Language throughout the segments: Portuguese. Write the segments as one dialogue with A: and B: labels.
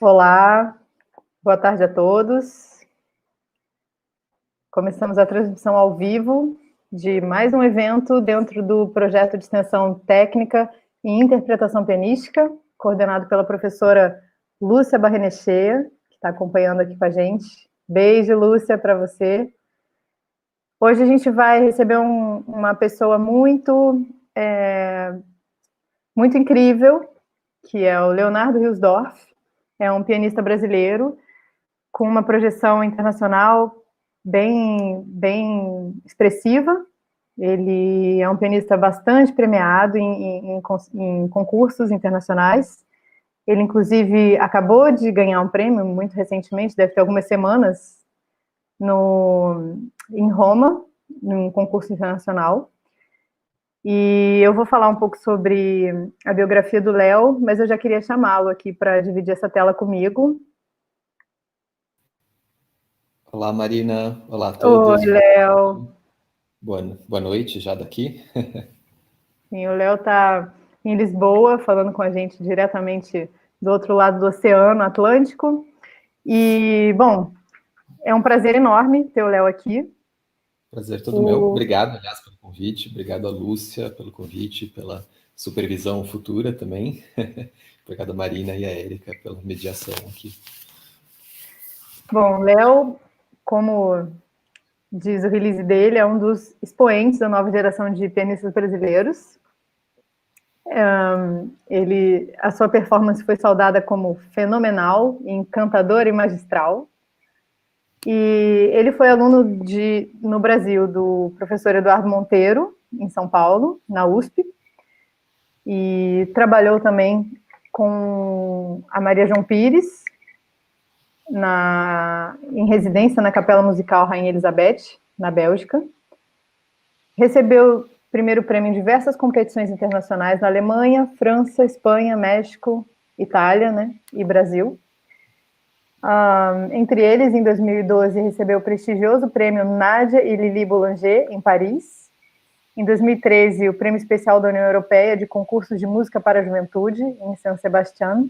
A: Olá, boa tarde a todos. Começamos a transmissão ao vivo de mais um evento dentro do projeto de extensão técnica e interpretação pianística, coordenado pela professora Lúcia Barrenechea, que está acompanhando aqui com a gente. Beijo, Lúcia, para você. Hoje a gente vai receber uma pessoa muito incrível, que é o Leonardo Hilsdorf. É um pianista brasileiro com uma projeção internacional bem expressiva. Ele é um pianista bastante premiado em concursos internacionais. Ele, inclusive, acabou de ganhar um prêmio muito recentemente, deve ter algumas semanas, em Roma, num concurso internacional. E eu vou falar um pouco sobre a biografia do Léo, mas eu já queria chamá-lo aqui para dividir essa tela comigo.
B: Olá, Marina. Olá a todos.
A: Oi, Léo.
B: Boa noite já daqui.
A: Sim, o Léo está em Lisboa, falando com a gente diretamente do outro lado do Oceano Atlântico. E, bom, é um prazer enorme ter o Léo aqui.
B: Prazer todo meu. Obrigado, aliás, pelo convite. Obrigado a Lúcia pelo convite, pela supervisão futura também. Obrigado a Marina e a Érica pela mediação aqui.
A: Bom, Léo, como diz o release dele, é um dos expoentes da nova geração de pianistas brasileiros. A sua performance foi saudada como fenomenal, encantadora e magistral. E ele foi aluno no Brasil do professor Eduardo Monteiro, em São Paulo, na USP, e trabalhou também com a Maria João Pires, em residência na Capela Musical Rainha Elizabeth, na Bélgica. Recebeu primeiro prêmio em diversas competições internacionais na Alemanha, França, Espanha, México, Itália, né, e Brasil. Entre eles, em 2012, recebeu o prestigioso prêmio Nadia e Lili Boulanger, em Paris. Em 2013, o prêmio especial da União Europeia de concursos de música para a juventude, em San Sebastián.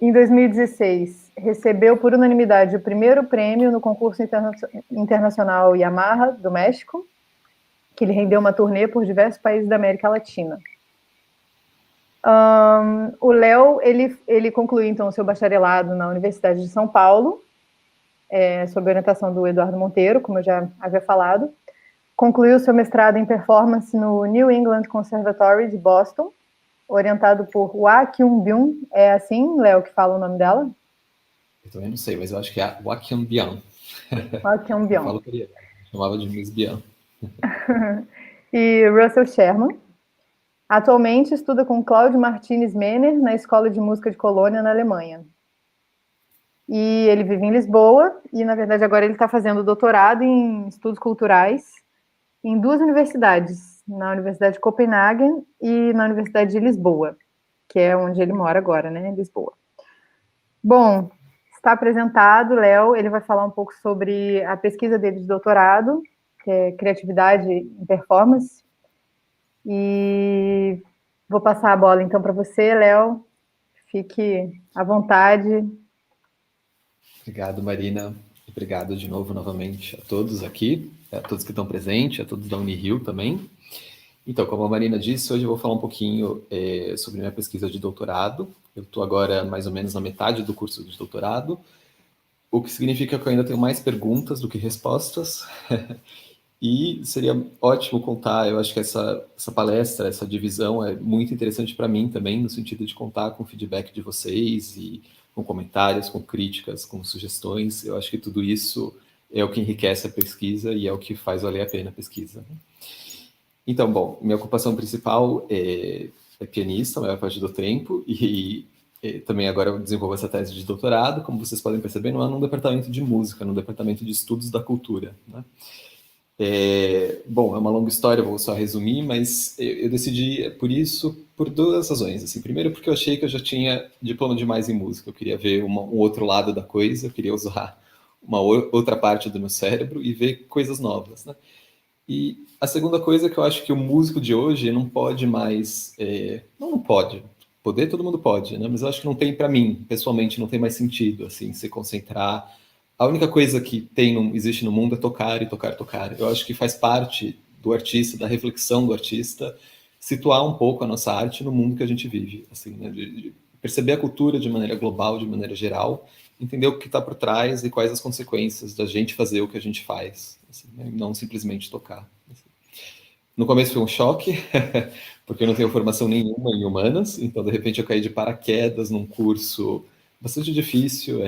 A: Em 2016, recebeu por unanimidade o primeiro prêmio no concurso internacional Yamaha, do México, que lhe rendeu uma turnê por diversos países da América Latina. O Léo, ele concluiu, então, o seu bacharelado na Universidade de São Paulo, sob orientação do Eduardo Monteiro, como eu já havia falado. Concluiu seu mestrado em performance no New England Conservatory de Boston, orientado por Hwa Kyung-byung. É assim, Léo, que fala o nome dela?
B: Eu também não sei, mas eu acho que é a Hwa Kyung-byung.
A: Hwa Kyung-byung.
B: Eu falo coreano, chamava de Miss Byung.
A: E Russell Sherman. Atualmente estuda com Claudio Martinez Menner na Escola de Música de Colônia, na Alemanha. E ele vive em Lisboa, e na verdade agora ele está fazendo doutorado em estudos culturais em duas universidades, na Universidade de Copenhague e na Universidade de Lisboa, que é onde ele mora agora, né, em Lisboa. Bom, está apresentado, Léo, ele vai falar um pouco sobre a pesquisa dele de doutorado, que é Criatividade em Performance. E vou passar a bola então para você, Léo. Fique à vontade.
B: Obrigado, Marina. Obrigado de novo, novamente, a todos aqui, a todos que estão presentes, a todos da Unirio também. Então, como a Marina disse, hoje eu vou falar um pouquinho sobre minha pesquisa de doutorado. Eu estou agora mais ou menos na metade do curso de doutorado, o que significa que eu ainda tenho mais perguntas do que respostas. E seria ótimo contar, eu acho que essa palestra, essa divisão é muito interessante para mim também, no sentido de contar com o feedback de vocês e com comentários, com críticas, com sugestões. Eu acho que tudo isso é o que enriquece a pesquisa e é o que faz valer a pena a pesquisa. Então, bom, minha ocupação principal é pianista, a maior parte do tempo, e também agora eu desenvolvo essa tese de doutorado, como vocês podem perceber, não é num departamento de música, é num departamento de estudos da cultura, né? Bom, é uma longa história, vou só resumir, mas eu decidi por isso, por duas razões. Assim, primeiro, porque eu achei que eu já tinha diploma demais em música, eu queria ver um outro lado da coisa, eu queria usar uma outra parte do meu cérebro e ver coisas novas, né? E a segunda coisa é que eu acho que o músico de hoje não pode mais... não pode. poder todo mundo pode, né? Mas eu acho que não tem, para mim, pessoalmente, não tem mais sentido, assim, se concentrar. A única coisa que existe no mundo é tocar e tocar, tocar. Eu acho que faz parte do artista, da reflexão do artista, situar um pouco a nossa arte no mundo que a gente vive, assim, né? De perceber a cultura de maneira global, de maneira geral, entender o que está por trás e quais as consequências da gente fazer o que a gente faz, assim, né? Não simplesmente tocar. Assim. No começo foi um choque, porque eu não tenho formação nenhuma em humanas, então de repente eu caí de paraquedas num curso bastante difícil,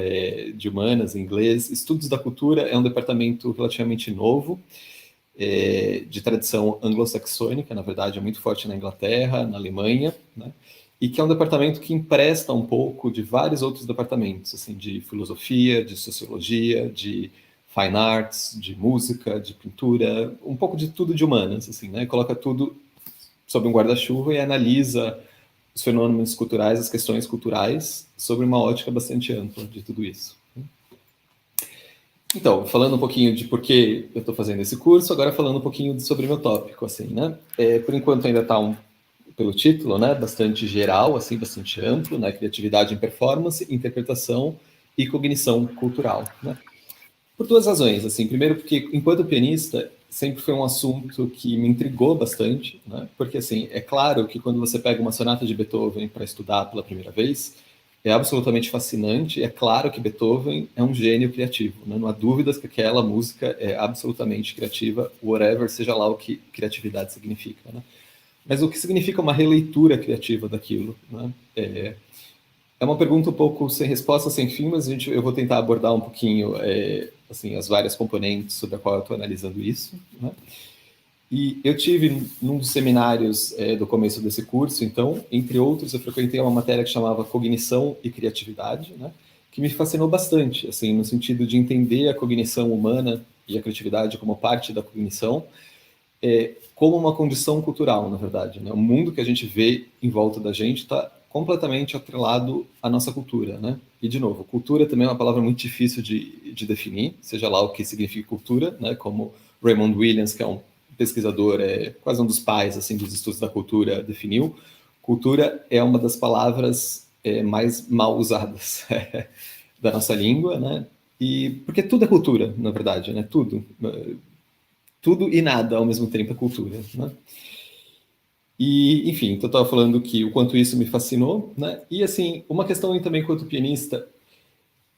B: de humanas, em inglês. Estudos da cultura é um departamento relativamente novo, de tradição anglo-saxônica, na verdade é muito forte na Inglaterra, na Alemanha, né? E que é um departamento que empresta um pouco de vários outros departamentos, assim, de filosofia, de sociologia, de fine arts, de música, de pintura, um pouco de tudo de humanas, assim, né? Coloca tudo sob um guarda-chuva e analisa os fenômenos culturais, as questões culturais, sobre uma ótica bastante ampla de tudo isso. Então, falando um pouquinho de por que eu estou fazendo esse curso, agora falando um pouquinho sobre o meu tópico, assim, né? Por enquanto ainda está pelo título, né, bastante geral, assim, bastante amplo, né? Criatividade em performance, interpretação e cognição cultural, né? Por duas razões, assim. Primeiro, porque enquanto pianista sempre foi um assunto que me intrigou bastante, né? Porque assim, é claro que quando você pega uma sonata de Beethoven para estudar pela primeira vez, é absolutamente fascinante. É claro que Beethoven é um gênio criativo, né? Não há dúvidas que aquela música é absolutamente criativa, whatever seja lá o que criatividade significa, né? Mas o que significa uma releitura criativa daquilo, né? É uma pergunta um pouco sem resposta, sem fim, mas eu vou tentar abordar um pouquinho assim, as várias componentes sobre a qual eu estou analisando isso, né? E eu tive, num dos seminários do começo desse curso, então, entre outros, eu frequentei uma matéria que chamava Cognição e Criatividade, né? Que me fascinou bastante, assim, no sentido de entender a cognição humana e a criatividade como parte da cognição, como uma condição cultural, na verdade, né? O mundo que a gente vê em volta da gente está completamente atrelado à nossa cultura, né? E, de novo, cultura também é uma palavra muito difícil de definir, seja lá o que significa cultura, né? Como Raymond Williams, que é um pesquisador, quase um dos pais, assim, dos estudos da cultura, definiu, cultura é uma das palavras mais mal usadas da nossa língua, né? E porque tudo é cultura, na verdade, né? Tudo e nada ao mesmo tempo é cultura, né? E, enfim, então eu estava falando que o quanto isso me fascinou, né? E, assim, uma questão também quanto pianista,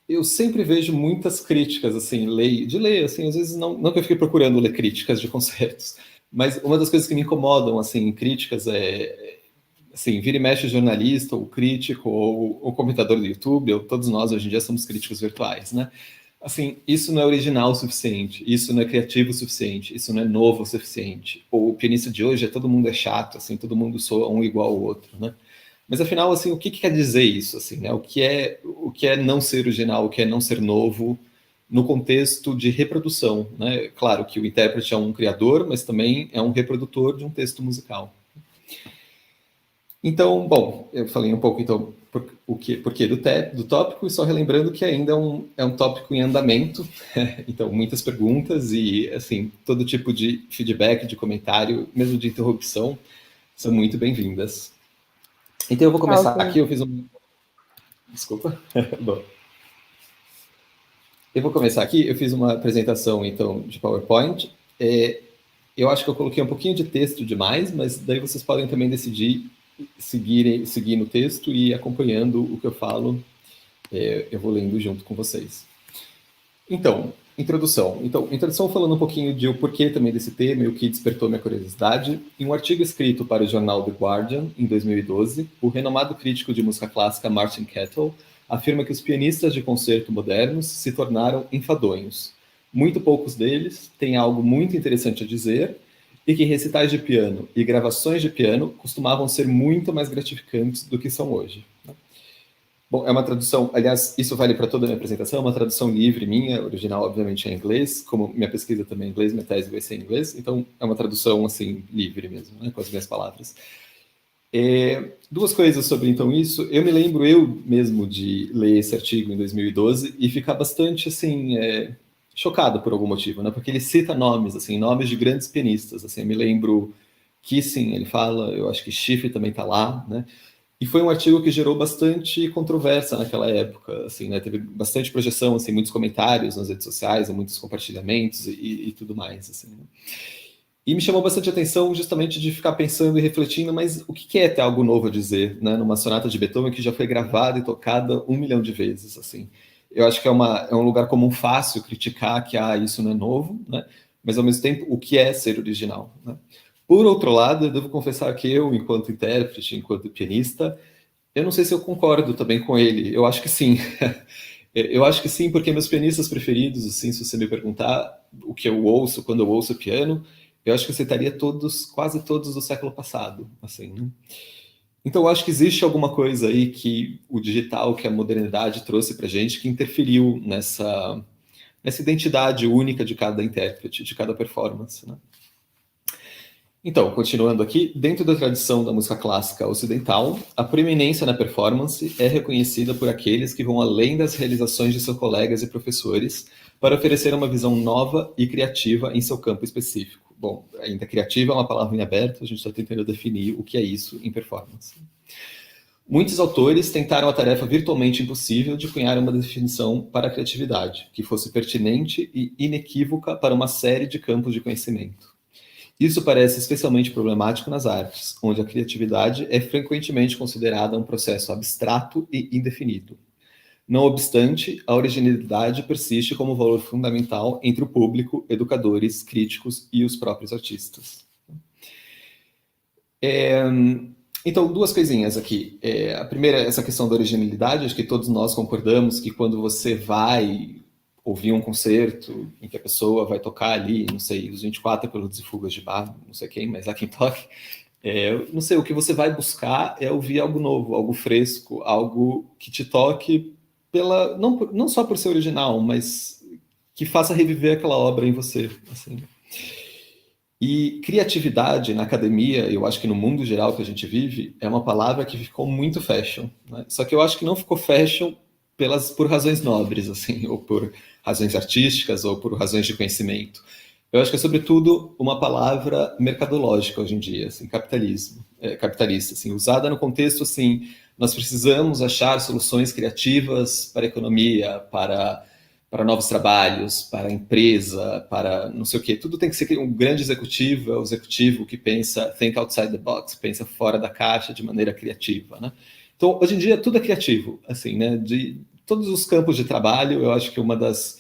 B: eu sempre vejo muitas críticas, assim, de ler, assim, às vezes não que eu fique procurando ler críticas de concertos, mas uma das coisas que me incomodam, assim, em críticas assim, vira e mexe jornalista, ou crítico, ou comentador do YouTube, ou todos nós hoje em dia somos críticos virtuais, né? Assim, isso não é original o suficiente, isso não é criativo o suficiente, isso não é novo o suficiente. Ou o pianista de hoje todo mundo é chato, assim, todo mundo soa um igual ao outro, né? Mas afinal, assim, o que quer dizer isso, assim, né? O que é não ser original, o que é não ser novo no contexto de reprodução, né? Claro que o intérprete é um criador, mas também é um reprodutor de um texto musical. Então, bom, eu falei um pouco, então, porquê do tópico, e só relembrando que ainda é um tópico em andamento, então, muitas perguntas e, assim, todo tipo de feedback, de comentário, mesmo de interrupção, são muito bem-vindas. Então, eu vou começar aqui, eu fiz Desculpa. Bom. Eu vou começar aqui, eu fiz uma apresentação, então, de PowerPoint. Eu acho que eu coloquei um pouquinho de texto demais, mas daí vocês podem também decidir seguir no texto e acompanhando o que eu falo, eu vou lendo junto com vocês. Então, introdução. Então, introdução falando um pouquinho de o porquê também desse tema e o que despertou minha curiosidade. Em um artigo escrito para o jornal The Guardian, em 2012, o renomado crítico de música clássica Martin Kettle afirma que os pianistas de concerto modernos se tornaram enfadonhos. Muito poucos deles têm algo muito interessante a dizer e que recitais de piano e gravações de piano costumavam ser muito mais gratificantes do que são hoje. Bom, é uma tradução, aliás, isso vale para toda a minha apresentação, é uma tradução livre minha, original obviamente é em inglês, como minha pesquisa também é em inglês, minha tese vai ser em inglês, então é uma tradução assim livre mesmo, né, com as minhas palavras. Duas coisas sobre então isso, eu me lembro eu mesmo de ler esse artigo em 2012 e ficar bastante assim chocado por algum motivo, né, porque ele cita nomes, assim, nomes de grandes pianistas, assim, eu me lembro Kissing, ele fala, eu acho que Schiffer também está lá, né, E foi um artigo que gerou bastante controvérsia naquela época, assim, né? Teve bastante projeção, assim, muitos comentários nas redes sociais, muitos compartilhamentos e tudo mais, assim, né? E me chamou bastante atenção justamente de ficar pensando e refletindo, mas o que é ter algo novo a dizer, né? Numa sonata de Beethoven que já foi gravada e tocada 1 milhão de vezes, assim. Eu acho que é um lugar comum fácil criticar que isso não é novo, né? Mas ao mesmo tempo, o que é ser original, né? Por outro lado, eu devo confessar que eu, enquanto intérprete, enquanto pianista, eu não sei se eu concordo também com ele. Eu acho que sim. Eu acho que sim, porque meus pianistas preferidos, assim, se você me perguntar o que eu ouço quando eu ouço piano, eu acho que eu citaria todos, quase todos do século passado, assim, né? Então eu acho que existe alguma coisa aí que o digital, que a modernidade trouxe pra gente, que interferiu nessa identidade única de cada intérprete, de cada performance, né? Então, continuando aqui, dentro da tradição da música clássica ocidental, a preeminência na performance é reconhecida por aqueles que vão além das realizações de seus colegas e professores para oferecer uma visão nova e criativa em seu campo específico. Bom, ainda criativa é uma palavra em aberto, a gente está tentando definir o que é isso em performance. Muitos autores tentaram a tarefa virtualmente impossível de cunhar uma definição para a criatividade, que fosse pertinente e inequívoca para uma série de campos de conhecimento. Isso parece especialmente problemático nas artes, onde a criatividade é frequentemente considerada um processo abstrato e indefinido. Não obstante, a originalidade persiste como valor fundamental entre o público, educadores, críticos e os próprios artistas. Então, duas coisinhas aqui. A primeira é essa questão da originalidade. Acho que todos nós concordamos que quando você vai ouvir um concerto em que a pessoa vai tocar ali, não sei, os 24 Preludes e Fugas de Bach, não sei quem, mas há quem toque, não sei, o que você vai buscar é ouvir algo novo, algo fresco, algo que te toque não só por ser original, mas que faça reviver aquela obra em você, assim. E criatividade na academia, eu acho que no mundo geral que a gente vive, é uma palavra que ficou muito fashion, né? Só que eu acho que não ficou fashion por razões nobres, assim, ou por razões artísticas, ou por razões de conhecimento. Eu acho que é, sobretudo, uma palavra mercadológica hoje em dia, assim, capitalista, assim, usada no contexto, assim, nós precisamos achar soluções criativas para a economia, para novos trabalhos, para a empresa, para não sei o quê. Tudo tem que ser um grande executivo, é o executivo que pensa, think outside the box, pensa fora da caixa de maneira criativa, né? Então, hoje em dia, tudo é criativo, assim, né? De todos os campos de trabalho, eu acho que uma das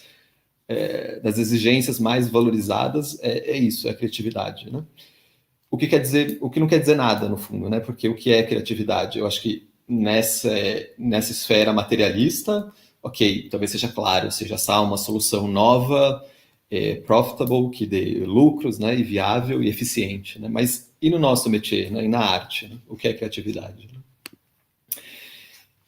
B: exigências mais valorizadas é isso, é a criatividade, né? O que não quer dizer nada, no fundo, né? Porque o que é criatividade? Eu acho que nessa esfera materialista, ok, talvez seja claro, seja só uma solução nova, profitable, que dê lucros, né? E viável e eficiente, né? Mas e no nosso métier, né? E na arte, né? O que é criatividade? Né?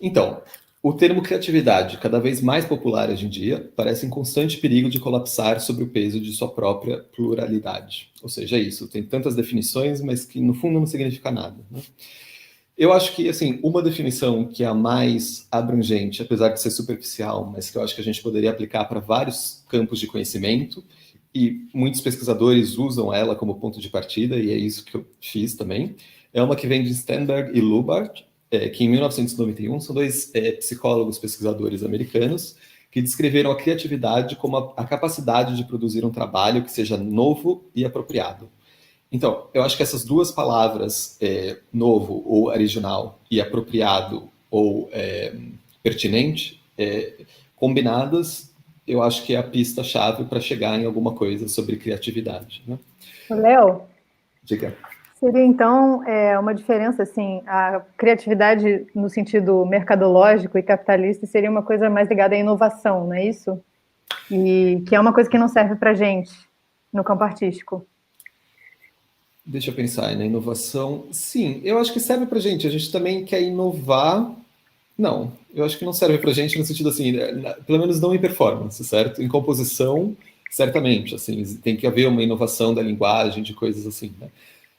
B: Então, o termo criatividade, cada vez mais popular hoje em dia, parece em constante perigo de colapsar sobre o peso de sua própria pluralidade. Ou seja, é isso, tem tantas definições, mas que no fundo não significa nada, né? Eu acho que, assim, uma definição que é a mais abrangente, apesar de ser superficial, mas que eu acho que a gente poderia aplicar para vários campos de conhecimento, e muitos pesquisadores usam ela como ponto de partida, e é isso que eu fiz também, é uma que vem de Sternberg e Lubart, que em 1991 são dois psicólogos pesquisadores americanos que descreveram a criatividade como a capacidade de produzir um trabalho que seja novo e apropriado. Então, eu acho que essas duas palavras, novo ou original, e apropriado ou pertinente, combinadas, eu acho que é a pista-chave para chegar em alguma coisa sobre criatividade, né?
A: Léo,
B: Diga.
A: seria então uma diferença, assim, a criatividade no sentido mercadológico e capitalista seria uma coisa mais ligada à inovação, não é isso? E que é uma coisa que não serve para gente no campo artístico.
B: Deixa eu pensar, na inovação. Sim, eu acho que serve para gente. A gente também quer inovar. Não, eu acho que não serve para gente no sentido assim, pelo menos não em performance, certo? Em composição, certamente, assim, tem que haver uma inovação da linguagem, de coisas assim, né?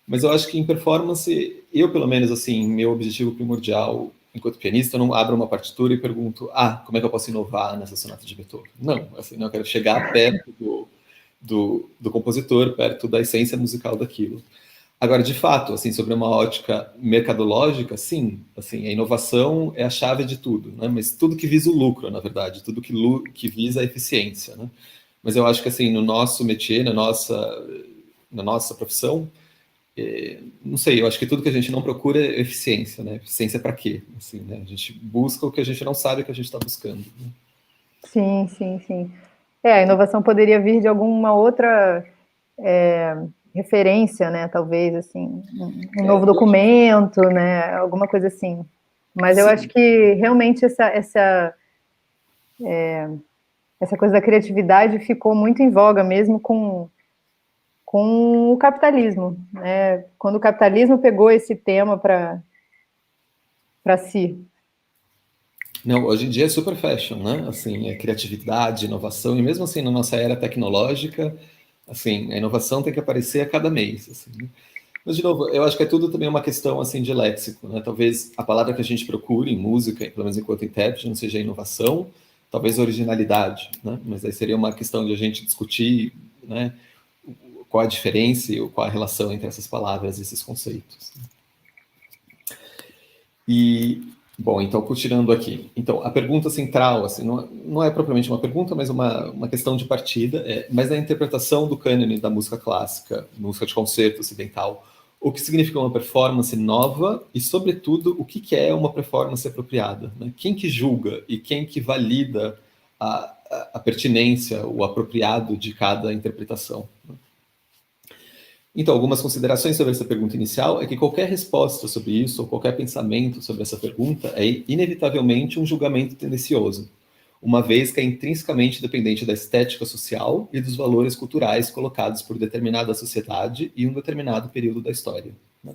B: Mas eu acho que em performance, eu pelo menos assim, meu objetivo primordial enquanto pianista, eu não abro uma partitura e pergunto, como é que eu posso inovar nessa sonata de Beethoven? Não, assim, não, eu quero chegar perto do compositor, perto da essência musical daquilo. Agora, de fato, assim, sobre uma ótica mercadológica, sim, assim, a inovação é a chave de tudo, né? Mas tudo que visa o lucro, na verdade, tudo que visa a eficiência, né? Mas eu acho que, assim, no nosso métier, na nossa profissão, não sei, eu acho que tudo que a gente não procura é eficiência, né? Eficiência para quê? Assim, né? A gente busca o que a gente não sabe que a gente está buscando, né?
A: Sim, sim, sim. A inovação poderia vir de alguma outra referência, né? Talvez, assim, um novo
B: Eu acho que
A: documento, né? Alguma coisa assim. Mas eu acho
B: sim.
A: que realmente essa coisa da criatividade ficou muito em voga mesmo com o capitalismo, né? Quando o capitalismo pegou esse tema para si.
B: Não, hoje em dia é super fashion, né? Assim, é criatividade, inovação, e mesmo assim, na nossa era tecnológica, assim, a inovação tem que aparecer a cada mês, assim, né? Mas, de novo, eu acho que é tudo também uma questão, assim, de léxico, né? Talvez a palavra que a gente procure em música, pelo menos enquanto intérprete, não seja inovação, talvez originalidade, né? Mas aí seria uma questão de a gente discutir, né? Qual a diferença e qual a relação entre essas palavras e esses conceitos. E, bom, então, continuando aqui. Então, a pergunta central, assim, não é propriamente uma pergunta, mas uma questão de partida, mas na interpretação do cânone da música clássica, música de concerto ocidental, o que significa uma performance nova e, sobretudo, o que é uma performance apropriada, né? Quem que julga e quem que valida a pertinência, o apropriado de cada interpretação, né? Então, algumas considerações sobre essa pergunta inicial é que qualquer resposta sobre isso, ou qualquer pensamento sobre essa pergunta, é inevitavelmente um julgamento tendencioso, uma vez que é intrinsecamente dependente da estética social e dos valores culturais colocados por determinada sociedade e um determinado período da história, né?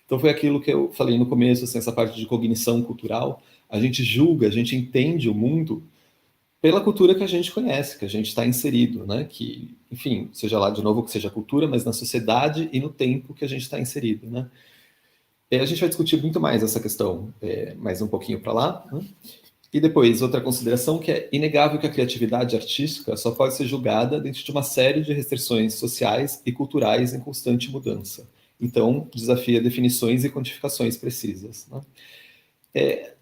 B: Então, foi aquilo que eu falei no começo, assim, essa parte de cognição cultural. A gente julga, a gente entende o mundo pela cultura que a gente conhece, que a gente está inserido, né? Que, enfim, seja lá de novo que seja a cultura, mas na sociedade e no tempo que a gente está inserido, né? E a gente vai discutir muito mais essa questão, mais um pouquinho para lá, né? E depois, outra consideração que é inegável que a criatividade artística só pode ser julgada dentro de uma série de restrições sociais e culturais em constante mudança. Então, desafia definições e quantificações precisas, né?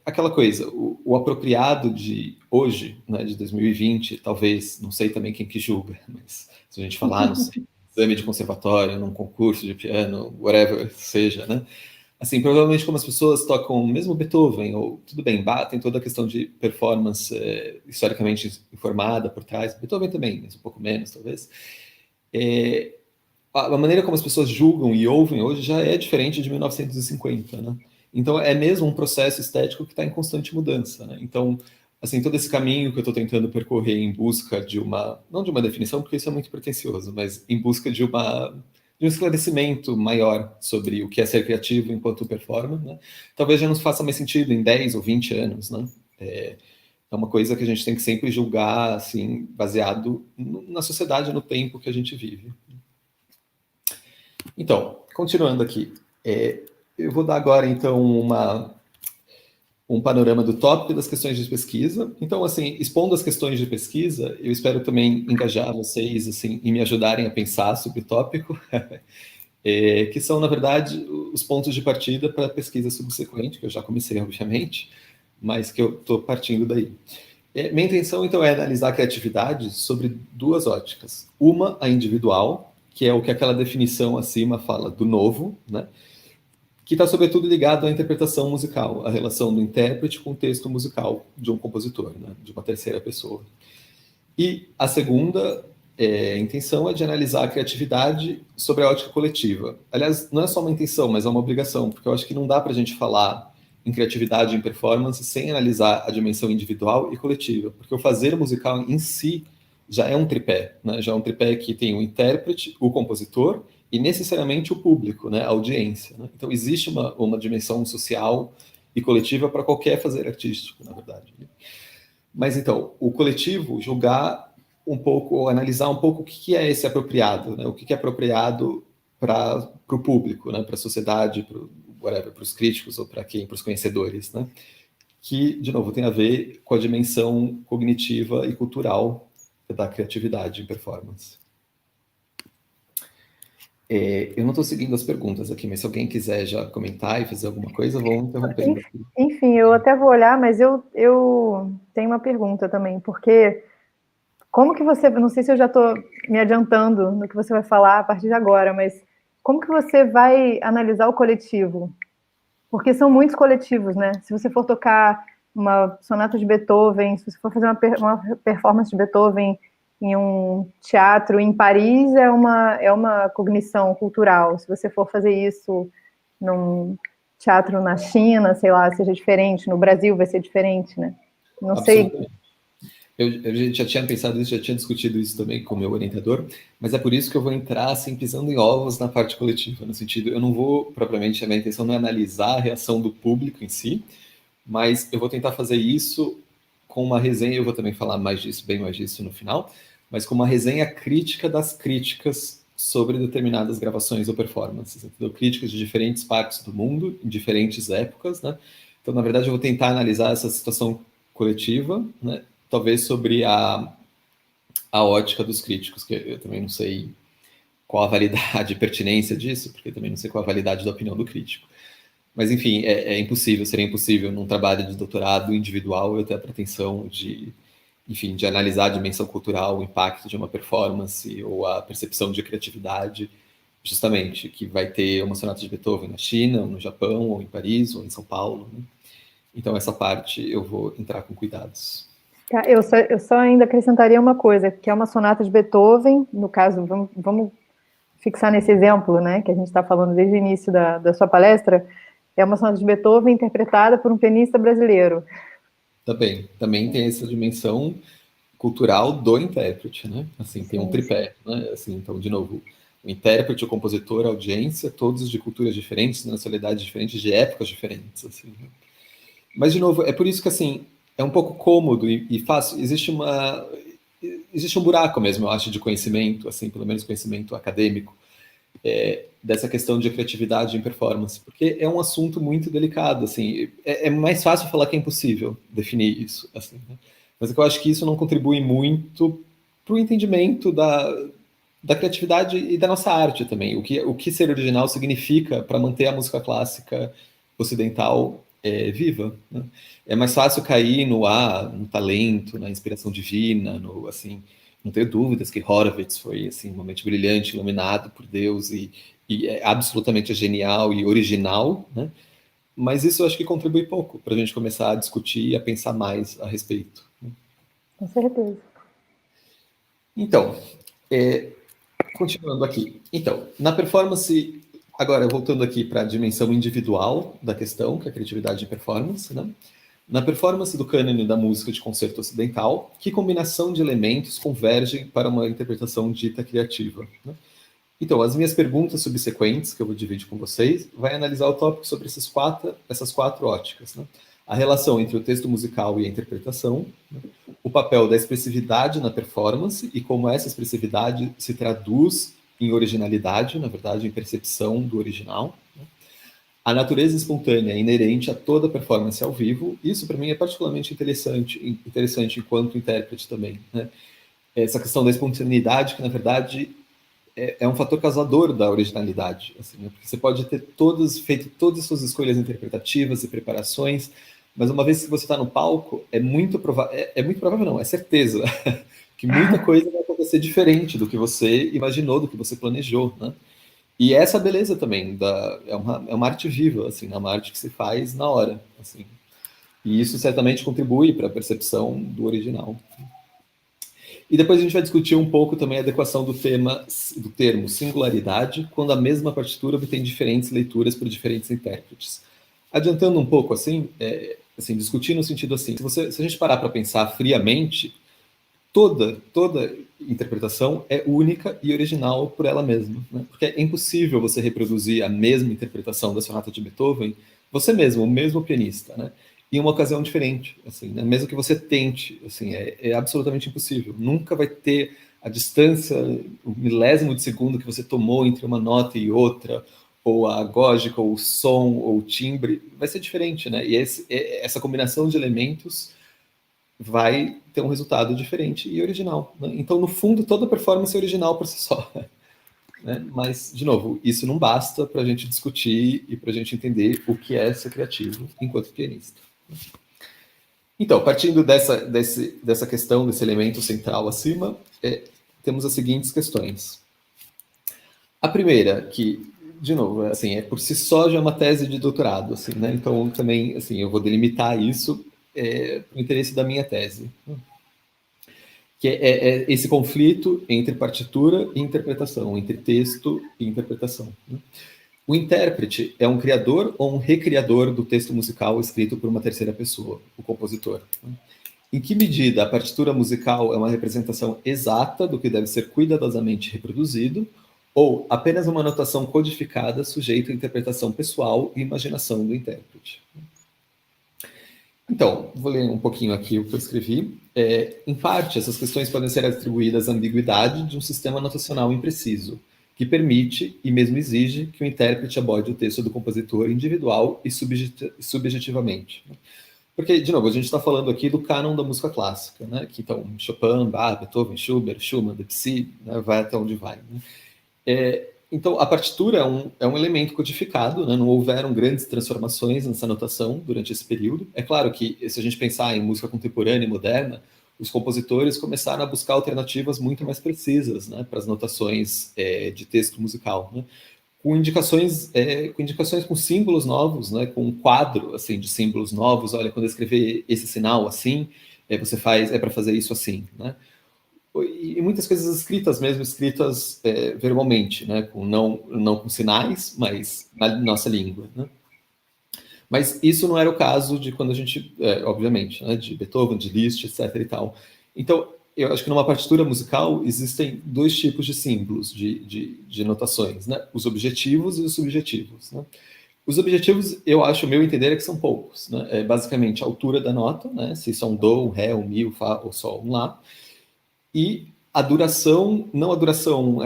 B: Aquela coisa, o apropriado de hoje, né, de 2020, talvez, não sei também quem que julga, mas se a gente falar, não sei, exame de conservatório, num concurso de piano, whatever seja, né? Assim, provavelmente como as pessoas tocam mesmo Beethoven, ou tudo bem, tem toda a questão de performance historicamente informada por trás, Beethoven também, mas um pouco menos, talvez. É, a maneira como as pessoas julgam e ouvem hoje já é diferente de 1950, né? Então é mesmo um processo estético que está em constante mudança, né? Então, assim, todo esse caminho que eu estou tentando percorrer em busca de não de uma definição, porque isso é muito pretensioso, mas em busca de um esclarecimento maior sobre o que é ser criativo enquanto performer, né? Talvez já não faça mais sentido em 10 ou 20 anos, né? É uma coisa que a gente tem que sempre julgar, assim, baseado na sociedade, no tempo que a gente vive. Então, continuando aqui, eu vou dar agora, então, um panorama do tópico e das questões de pesquisa. Então, assim, expondo as questões de pesquisa, eu espero também engajar vocês, assim, e me ajudarem a pensar sobre o tópico, que são, na verdade, os pontos de partida para a pesquisa subsequente, que eu já comecei, obviamente, mas que eu estou partindo daí. Minha intenção, então, é analisar a criatividade sobre duas óticas. Uma, a individual, que é o que aquela definição acima fala do novo, né? Que está, sobretudo, ligado à interpretação musical, a relação do intérprete com o texto musical de um compositor, né? De uma terceira pessoa. E a segunda intenção é de analisar a criatividade sobre a ótica coletiva. Aliás, não é só uma intenção, mas é uma obrigação, porque eu acho que não dá para a gente falar em criatividade e em performance sem analisar a dimensão individual e coletiva, porque o fazer musical em si já é um tripé, né? Já é um tripé que tem o intérprete, o compositor e necessariamente o público, né? A audiência, né? Então existe uma dimensão social e coletiva para qualquer fazer artístico, na verdade, né? Mas então, o coletivo julgar um pouco, analisar um pouco o que é esse apropriado, né? O que é apropriado para o público, né? Para a sociedade, para os críticos ou para quem, para os conhecedores, né? Que, de novo, tem a ver com a dimensão cognitiva e cultural da criatividade e performance. Eu não estou seguindo as perguntas aqui, mas se alguém quiser já comentar e fazer alguma coisa, vão interrompendo.
A: Enfim, eu até vou olhar, mas eu tenho uma pergunta também, porque como que você, não sei se eu já estou me adiantando no que você vai falar a partir de agora, mas como que você vai analisar o coletivo? Porque são muitos coletivos, né? Se você for tocar uma sonata de Beethoven, se você for fazer uma performance de Beethoven em um teatro em Paris, é uma cognição cultural. Se você for fazer isso num teatro na China, sei lá, seja diferente. No Brasil vai ser diferente, né? Não sei.
B: Absolutamente. Eu já tinha pensado isso, já tinha discutido isso também com o meu orientador, mas é por isso que eu vou entrar assim, pisando em ovos na parte coletiva, no sentido, eu não vou, propriamente, a minha intenção não é analisar a reação do público em si, mas eu vou tentar fazer isso com uma resenha, eu vou também falar mais disso, bem mais disso no final, mas com uma resenha crítica das críticas sobre determinadas gravações ou performances, entendeu? Críticas de diferentes partes do mundo, em diferentes épocas, né? Então, na verdade, eu vou tentar analisar essa situação coletiva, né? Talvez sobre a ótica dos críticos, que eu também não sei qual a validade e pertinência disso, porque eu também não sei qual a validade da opinião do crítico. Mas, enfim, é impossível, seria impossível num trabalho de doutorado individual eu ter a pretensão de, enfim, de analisar a dimensão cultural, o impacto de uma performance ou a percepção de criatividade, justamente, que vai ter uma sonata de Beethoven na China, ou no Japão, ou em Paris, ou em São Paulo, né? Então, essa parte eu vou entrar com cuidados.
A: Tá, eu só ainda acrescentaria uma coisa, que é uma sonata de Beethoven, no caso, vamos fixar nesse exemplo, né, que a gente está falando desde o início da sua palestra, é uma sonata de Beethoven interpretada por um pianista brasileiro.
B: Também tem essa dimensão cultural do intérprete, né? Assim, tem um
A: Sim, sim.
B: tripé, né? Assim, então, de novo, o intérprete, o compositor, a audiência, todos de culturas diferentes, de nacionalidades diferentes, de épocas diferentes, assim, né? Mas, de novo, é por isso que, assim, é um pouco cômodo e fácil. Existe um buraco mesmo, eu acho, de conhecimento, assim, pelo menos conhecimento acadêmico, dessa questão de criatividade em performance, porque é um assunto muito delicado, assim, é mais fácil falar que é impossível definir isso, assim, né? Mas eu acho que isso não contribui muito para o entendimento da criatividade e da nossa arte também, o que ser original significa para manter a música clássica ocidental viva, né? É mais fácil cair no talento, na inspiração divina, no, assim, não tenho dúvidas que Horowitz foi assim, um momento brilhante, iluminado por Deus e é absolutamente genial e original, né? Mas isso eu acho que contribui pouco para a gente começar a discutir e a pensar mais a respeito.
A: Com certeza.
B: Então, continuando aqui. Então, na performance, agora voltando aqui para a dimensão individual da questão, que é a criatividade de performance, né? Na performance do cânone da música de concerto ocidental, que combinação de elementos convergem para uma interpretação dita criativa, né? Então, as minhas perguntas subsequentes, que eu vou dividir com vocês, vai analisar o tópico sobre essas quatro óticas, né? A relação entre o texto musical e a interpretação, né? O papel da expressividade na performance e como essa expressividade se traduz em originalidade, na verdade, em percepção do original, né? A natureza espontânea inerente a toda performance ao vivo, isso para mim é particularmente interessante enquanto intérprete também, né? Essa questão da espontaneidade, que na verdade é um fator causador da originalidade, assim, né? Porque você pode ter feito todas as suas escolhas interpretativas e preparações, mas uma vez que você está no palco, é muito provável não, é certeza que muita coisa vai acontecer diferente do que você imaginou, do que você planejou, né? E essa beleza também é uma arte viva, assim, é uma arte que se faz na hora, assim. E isso certamente contribui para a percepção do original. E depois a gente vai discutir um pouco também a adequação do termo singularidade, quando a mesma partitura obtém diferentes leituras por diferentes intérpretes. Adiantando um pouco, assim, discutir no sentido assim, se a gente parar para pensar friamente, toda interpretação é única e original por ela mesma, né? Porque é impossível você reproduzir a mesma interpretação da sonata de Beethoven, você mesmo, o mesmo pianista, né? Em uma ocasião diferente, assim, né? Mesmo que você tente, assim, é absolutamente impossível. Nunca vai ter a distância, o milésimo de segundo que você tomou entre uma nota e outra, ou a agógica, ou o som, ou o timbre, vai ser diferente, né? E essa combinação de elementos vai ter um resultado diferente e original, né? Então, no fundo, toda performance é original por si só. né? Mas, de novo, isso não basta para a gente discutir e para a gente entender o que é ser criativo enquanto pianista. Então, partindo dessa questão, desse elemento central acima, temos as seguintes questões. A primeira, que, de novo, assim, por si só já é uma tese de doutorado, assim, né? Então, também, assim, eu vou delimitar isso para o interesse da minha tese, que é esse conflito entre partitura e interpretação, entre texto e interpretação. Né? O intérprete é um criador ou um recriador do texto musical escrito por uma terceira pessoa, o compositor. Né? Em que medida a partitura musical é uma representação exata do que deve ser cuidadosamente reproduzido, ou apenas uma notação codificada sujeita à interpretação pessoal e imaginação do intérprete? Então, vou ler um pouquinho aqui o que eu escrevi. Em parte, essas questões podem ser atribuídas à ambiguidade de um sistema notacional impreciso, que permite e mesmo exige que o intérprete aborde o texto do compositor individual e subjetivamente. Porque, de novo, a gente está falando aqui do cânon da música clássica, né? Que então Chopin, Bach, Beethoven, Schubert, Schumann, Debussy, né? Vai até onde vai. Né? Então, a partitura é um elemento codificado, né? Não houveram grandes transformações nessa notação durante esse período. É claro que, se a gente pensar em música contemporânea e moderna, os compositores começaram a buscar alternativas muito mais precisas, né? Para as notações de texto musical, né? Com indicações com símbolos novos, né? Com um quadro assim de símbolos novos. Olha, quando eu escrever esse sinal assim, você faz para fazer isso assim, né? E muitas coisas escritas mesmo, escritas verbalmente, né? Não com sinais, mas na nossa língua, né? Mas isso não era o caso de quando a gente, obviamente, né? De Beethoven, de Liszt, etc. e tal. Então, eu acho que numa partitura musical existem dois tipos de símbolos, de notações, né? Os objetivos e os subjetivos, né? Os objetivos, eu acho, meu entender, é que são poucos, né? É basicamente a altura da nota, né? Se isso é um dó, um ré, um mi, um fá, ou sol, um lá. E a duração, não a duração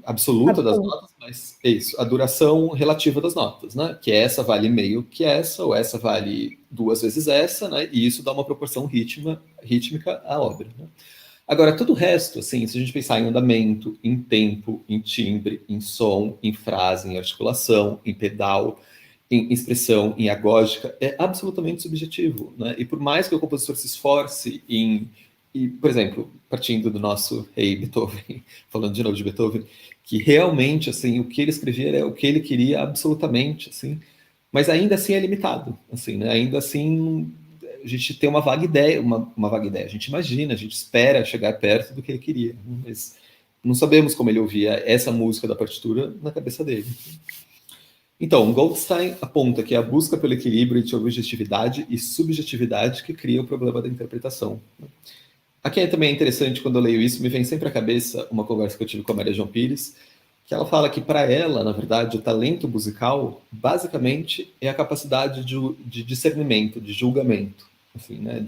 B: absoluta das notas, mas é isso, a duração relativa das notas, né? Que essa vale meio que essa, ou essa vale 2 vezes essa, né? E isso dá uma proporção rítmica à obra. Né? Agora, todo o resto, assim, se a gente pensar em andamento, em tempo, em timbre, em som, em frase, em articulação, em pedal, em expressão, em agógica, é absolutamente subjetivo, né? E por mais que o compositor se esforce por exemplo, partindo do nosso rei Beethoven, falando de novo de Beethoven, que realmente, assim, o que ele escrevia era o que ele queria absolutamente, assim, mas ainda assim é limitado, assim, né? Ainda assim a gente tem uma vaga ideia, uma vaga ideia, a gente imagina, a gente espera chegar perto do que ele queria, mas não sabemos como ele ouvia essa música da partitura na cabeça dele. Então, Goldstein aponta que é a busca pelo equilíbrio entre objetividade e subjetividade que cria o problema da interpretação. Aqui também é interessante, quando eu leio isso, me vem sempre à cabeça uma conversa que eu tive com a Maria João Pires, que ela fala que, para ela, na verdade, o talento musical, basicamente, é a capacidade de discernimento, de julgamento. Assim, né?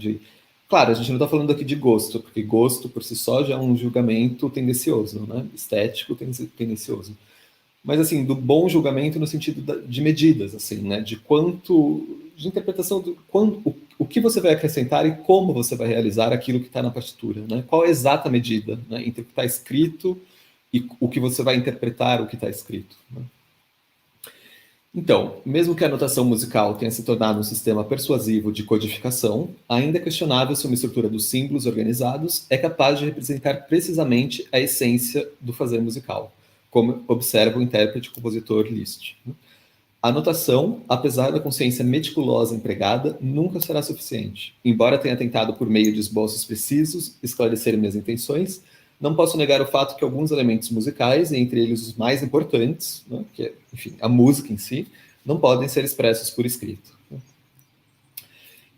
B: Claro, a gente não está falando aqui de gosto, porque gosto, por si só, já é um julgamento tendencioso, né? Estético tendencioso. Mas, assim, do bom julgamento no sentido de medidas, assim, né? De interpretação do o que você vai acrescentar e como você vai realizar aquilo que está na partitura, né? Qual é a exata medida, né, entre o que está escrito e o que você vai interpretar o que está escrito. Né? Então, mesmo que a notação musical tenha se tornado um sistema persuasivo de codificação, ainda é questionável se uma estrutura dos símbolos organizados é capaz de representar precisamente a essência do fazer musical, como observa o intérprete e compositor Liszt. A notação, apesar da consciência meticulosa empregada, nunca será suficiente. Embora tenha tentado, por meio de esboços precisos, esclarecer minhas intenções, não posso negar o fato que alguns elementos musicais, entre eles os mais importantes, né, que é, enfim, a música em si, não podem ser expressos por escrito.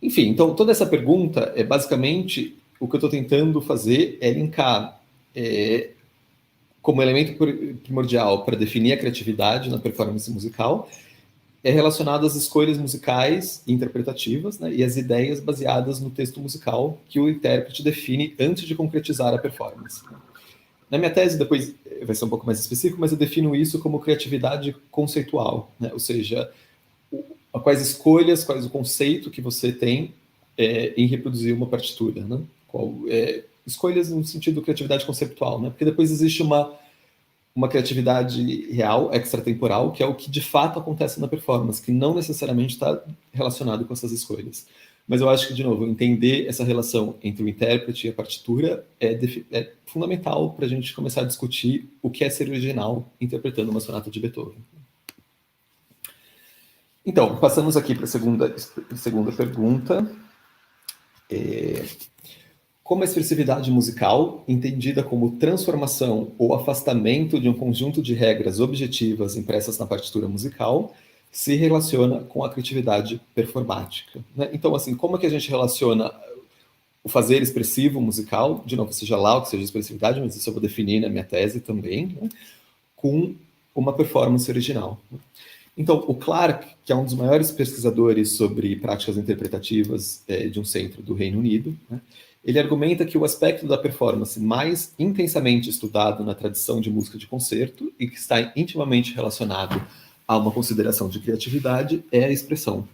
B: Enfim, então toda essa pergunta é basicamente o que eu estou tentando fazer é linkar como elemento primordial para definir a criatividade na performance musical relacionado às escolhas musicais e interpretativas, né, e as ideias baseadas no texto musical que o intérprete define antes de concretizar a performance. Na minha tese, depois vai ser um pouco mais específico, mas eu defino isso como criatividade conceitual, né, ou seja, quais escolhas, quais o conceito que você tem em reproduzir uma partitura, né? Escolhas no sentido de criatividade conceptual, né? Porque depois existe uma uma criatividade real, extratemporal, que é o que de fato acontece na performance, que não necessariamente está relacionado com essas escolhas. Mas eu acho que, de novo, entender essa relação entre o intérprete e a partitura é fundamental para a gente começar a discutir o que é ser original interpretando uma sonata de Beethoven. Então, passamos aqui para a segunda pergunta. Como a expressividade musical, entendida como transformação ou afastamento de um conjunto de regras objetivas impressas na partitura musical, se relaciona com a criatividade performática, né? Então, assim, como é que a gente relaciona o fazer expressivo musical, de novo, seja lá o que seja expressividade, mas isso eu vou definir na minha tese também, né, com uma performance original. Então, o Clarke, que é um dos maiores pesquisadores sobre práticas interpretativas de um centro do Reino Unido, né, ele argumenta que o aspecto da performance mais intensamente estudado na tradição de música de concerto e que está intimamente relacionado a uma consideração de criatividade é a expressão.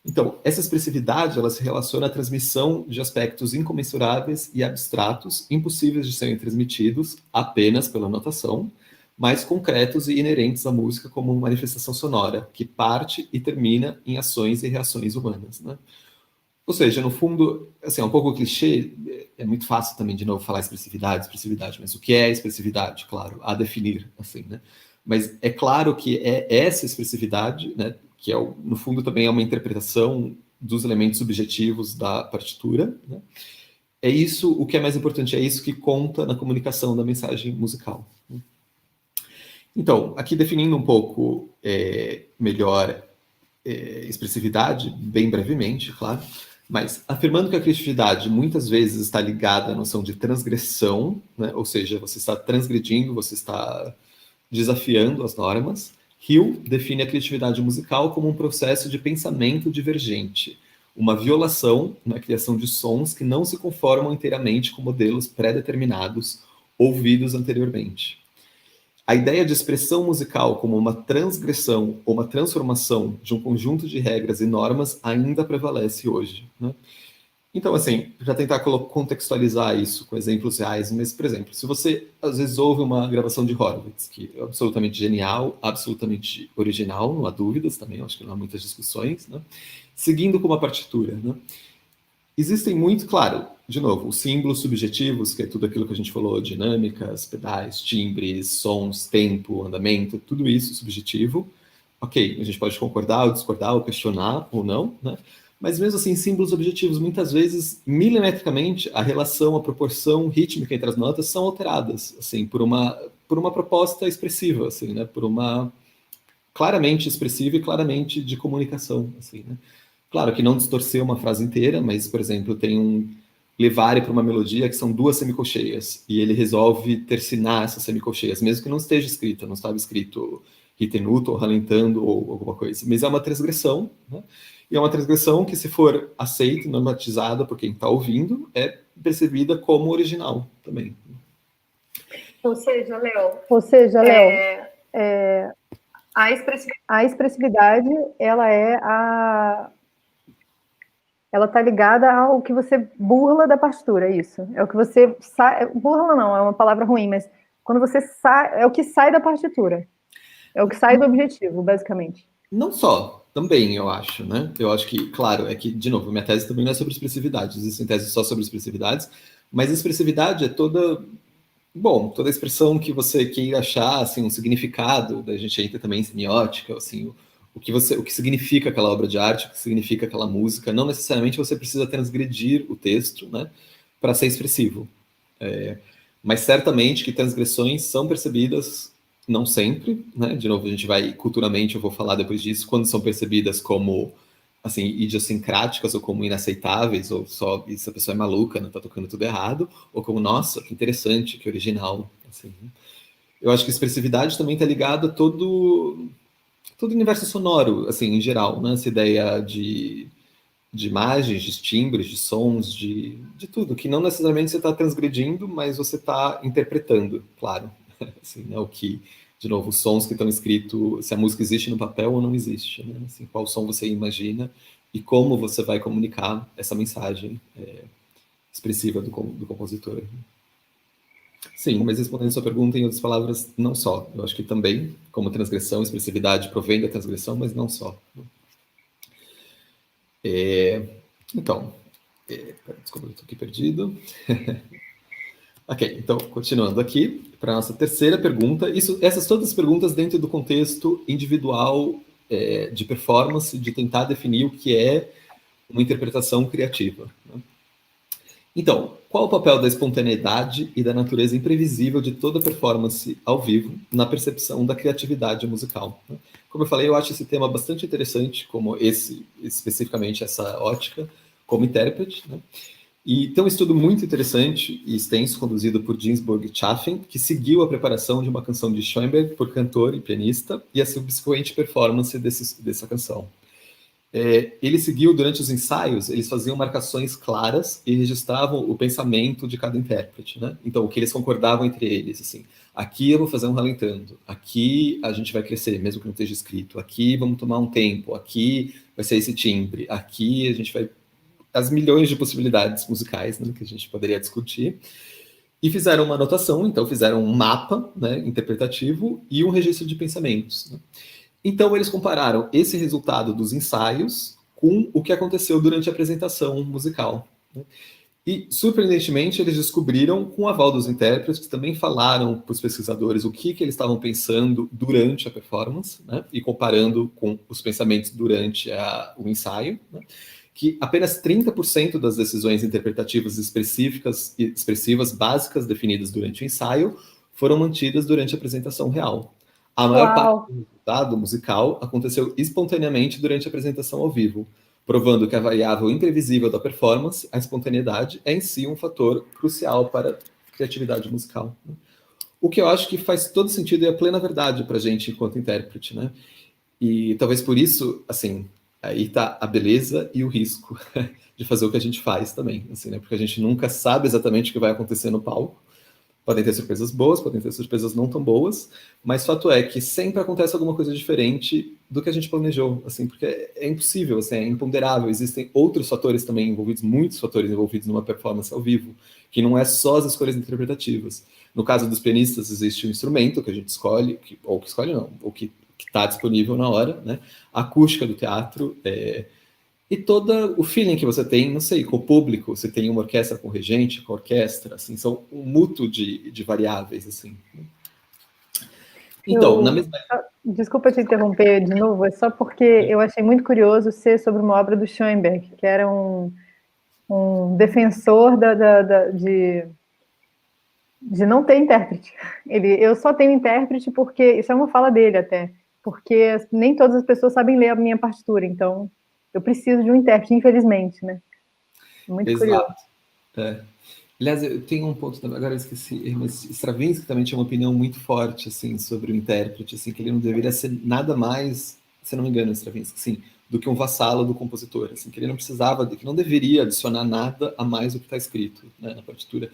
B: Então, essa expressividade ela se relaciona à transmissão de aspectos incomensuráveis e abstratos, impossíveis de serem transmitidos apenas pela notação, mais concretos e inerentes à música como uma manifestação sonora, que parte e termina em ações e reações humanas, né? Ou seja, no fundo, assim, é um pouco clichê, é muito fácil também, de novo, falar expressividade, mas o que é expressividade? Claro, a definir, assim, né? Mas é claro que é essa expressividade, né, que é, no fundo, também é uma interpretação dos elementos subjetivos da partitura, né? É isso, o que é mais importante, é isso que conta na comunicação da mensagem musical. Então, aqui definindo um pouco melhor expressividade, bem brevemente, claro, mas afirmando que a criatividade muitas vezes está ligada à noção de transgressão, né? Ou seja, você está transgredindo, você está desafiando as normas. Hill define a criatividade musical como um processo de pensamento divergente, uma violação na criação de sons que não se conformam inteiramente com modelos pré-determinados ouvidos anteriormente. A ideia de expressão musical como uma transgressão ou uma transformação de um conjunto de regras e normas ainda prevalece hoje, né? Então, assim, para tentar contextualizar isso com exemplos reais, mas, por exemplo, se você às vezes ouve uma gravação de Horowitz, que é absolutamente genial, absolutamente original, não há dúvidas também, acho que não há muitas discussões, né? Seguindo com uma partitura, né? Existem muito, claro, de novo, os símbolos subjetivos, que é tudo aquilo que a gente falou, dinâmicas, pedais, timbres, sons, tempo, andamento, tudo isso subjetivo. Ok, a gente pode concordar ou discordar, ou questionar ou não, né? Mas mesmo assim, símbolos objetivos, muitas vezes, milimetricamente, a relação, a proporção rítmica entre as notas são alteradas, assim, por uma proposta expressiva, assim, né? Por uma claramente expressiva e claramente de comunicação, assim, né? Claro que não distorcer uma frase inteira, mas, por exemplo, tem um levare para uma melodia que são duas semicolcheias, e ele resolve tercinar essas semicolcheias, mesmo que não esteja escrito, não estava escrito ritenuto ou ralentando ou alguma coisa, mas é uma transgressão, né? E é uma transgressão que, se for aceita, normatizada por quem está ouvindo, é percebida como original também.
A: Ou seja, Léo, a expressividade, ela está ligada ao que você burla da partitura, isso. É o que você burla não, é uma palavra ruim, mas quando você sai, é o que sai da partitura. É o que sai do objetivo, basicamente.
B: Não só, também, eu acho, né? Eu acho que, claro, é que, de novo, minha tese também não é sobre expressividade, existem teses só sobre expressividades, mas a expressividade é toda expressão que você queira achar, assim, um significado, da gente entra também em semiótica, assim, o que significa aquela obra de arte, o que significa aquela música, não necessariamente você precisa transgredir o texto, né, para ser expressivo. Mas certamente que transgressões são percebidas, não sempre, né? De novo, a gente vai, culturalmente, eu vou falar depois disso, quando são percebidas como, assim, idiosincráticas ou como inaceitáveis, ou só, essa pessoa é maluca, não tá tocando tudo errado, ou como, nossa, que interessante, que original, assim. Eu acho que expressividade também está ligada a todo o universo sonoro, assim, em geral, né? Essa ideia de imagens, de timbres, de sons, de tudo, que não necessariamente você está transgredindo, mas você está interpretando, claro. Assim, né, o que, de novo, os sons que estão escritos, se a música existe no papel ou não existe, né? Assim, qual som você imagina e como você vai comunicar essa mensagem expressiva do compositor. Sim, mas respondendo a sua pergunta, em outras palavras, não só. Eu acho que também, como transgressão, expressividade provém da transgressão, mas não só. Então, desculpa, eu estou aqui perdido. Ok, então, continuando aqui, para a nossa terceira pergunta. Essas todas as perguntas dentro do contexto individual de performance, de tentar definir o que é uma interpretação criativa. Né? Então, qual o papel da espontaneidade e da natureza imprevisível de toda performance ao vivo na percepção da criatividade musical? Né? Como eu falei, eu acho esse tema bastante interessante, como especificamente essa ótica, como intérprete. Né? E tem um estudo muito interessante e extenso, conduzido por Ginsburg e Chaffin, que seguiu a preparação de uma canção de Schoenberg por cantor e pianista e a subsequente performance dessa canção. Ele seguiu, durante os ensaios, eles faziam marcações claras e registravam o pensamento de cada intérprete, né? Então, o que eles concordavam entre eles, assim, aqui eu vou fazer um ralentando, aqui a gente vai crescer, mesmo que não esteja escrito, aqui vamos tomar um tempo, aqui vai ser esse timbre, aqui a gente vai... As milhões de possibilidades musicais, né, que a gente poderia discutir, e fizeram uma anotação, então fizeram um mapa, né, interpretativo e um registro de pensamentos, né? Então, eles compararam esse resultado dos ensaios com o que aconteceu durante a apresentação musical. Né? E, surpreendentemente, eles descobriram, com o aval dos intérpretes, que também falaram para os pesquisadores o que eles estavam pensando durante a performance, né? E comparando com os pensamentos durante o ensaio, né? Que apenas 30% das decisões interpretativas expressivas básicas definidas durante o ensaio foram mantidas durante a apresentação real. A maior parte
A: Uau!
B: do resultado musical aconteceu espontaneamente durante a apresentação ao vivo, provando que a variável imprevisível da performance, a espontaneidade, é em si um fator crucial para a criatividade musical. O que eu acho que faz todo sentido e é plena verdade para a gente enquanto intérprete, né? E talvez por isso, assim, aí tá a beleza e o risco de fazer o que a gente faz também, assim, né? Porque a gente nunca sabe exatamente o que vai acontecer no palco. Podem ter surpresas boas, podem ter surpresas não tão boas, mas fato é que sempre acontece alguma coisa diferente do que a gente planejou, assim, porque é impossível, assim, é imponderável. Existem outros fatores também envolvidos, muitos fatores envolvidos numa performance ao vivo, que não é só as escolhas interpretativas. No caso dos pianistas, existe um instrumento que a gente escolhe, ou que escolhe não, ou que está disponível na hora, né? A acústica do teatro, e todo o feeling que você tem, não sei, com o público, você tem uma orquestra com regente, com orquestra, assim, são um mútuo de variáveis, assim. Então, na mesma...
A: Desculpa te interromper de novo, é só porque eu achei muito curioso ser sobre uma obra do Schoenberg, que era um defensor de não ter intérprete. Eu só tenho intérprete porque, isso é uma fala dele até, porque nem todas as pessoas sabem ler a minha partitura, então eu preciso de um intérprete, infelizmente, né? Muito curioso.
B: Exato. Aliás, eu tenho um ponto também, agora eu esqueci, mas Stravinsky também tinha uma opinião muito forte, assim, sobre o intérprete, assim, que ele não deveria ser nada mais, se não me engano, Stravinsky, sim, do que um vassalo do compositor, assim, que ele não precisava, que não deveria adicionar nada a mais do que está escrito, né, na partitura.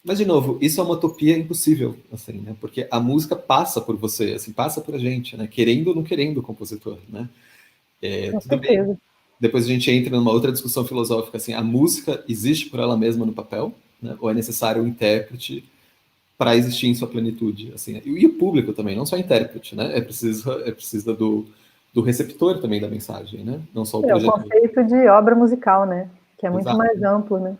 B: Mas, de novo, isso é uma utopia impossível, assim, né, porque a música passa por você, assim, passa por a gente, né, querendo ou não querendo o compositor, né.
A: Com
B: Tudo bem.
A: certeza.
B: Depois a gente entra numa outra discussão filosófica, assim, a música existe por ela mesma no papel, né? Ou é necessário um intérprete para existir em sua plenitude, assim, e o público também, não só o intérprete, né? É preciso do receptor também da mensagem, né? Não só o
A: É o
B: projetor.
A: conceito de obra musical, né? Que é muito
B: Exato.
A: mais amplo, né?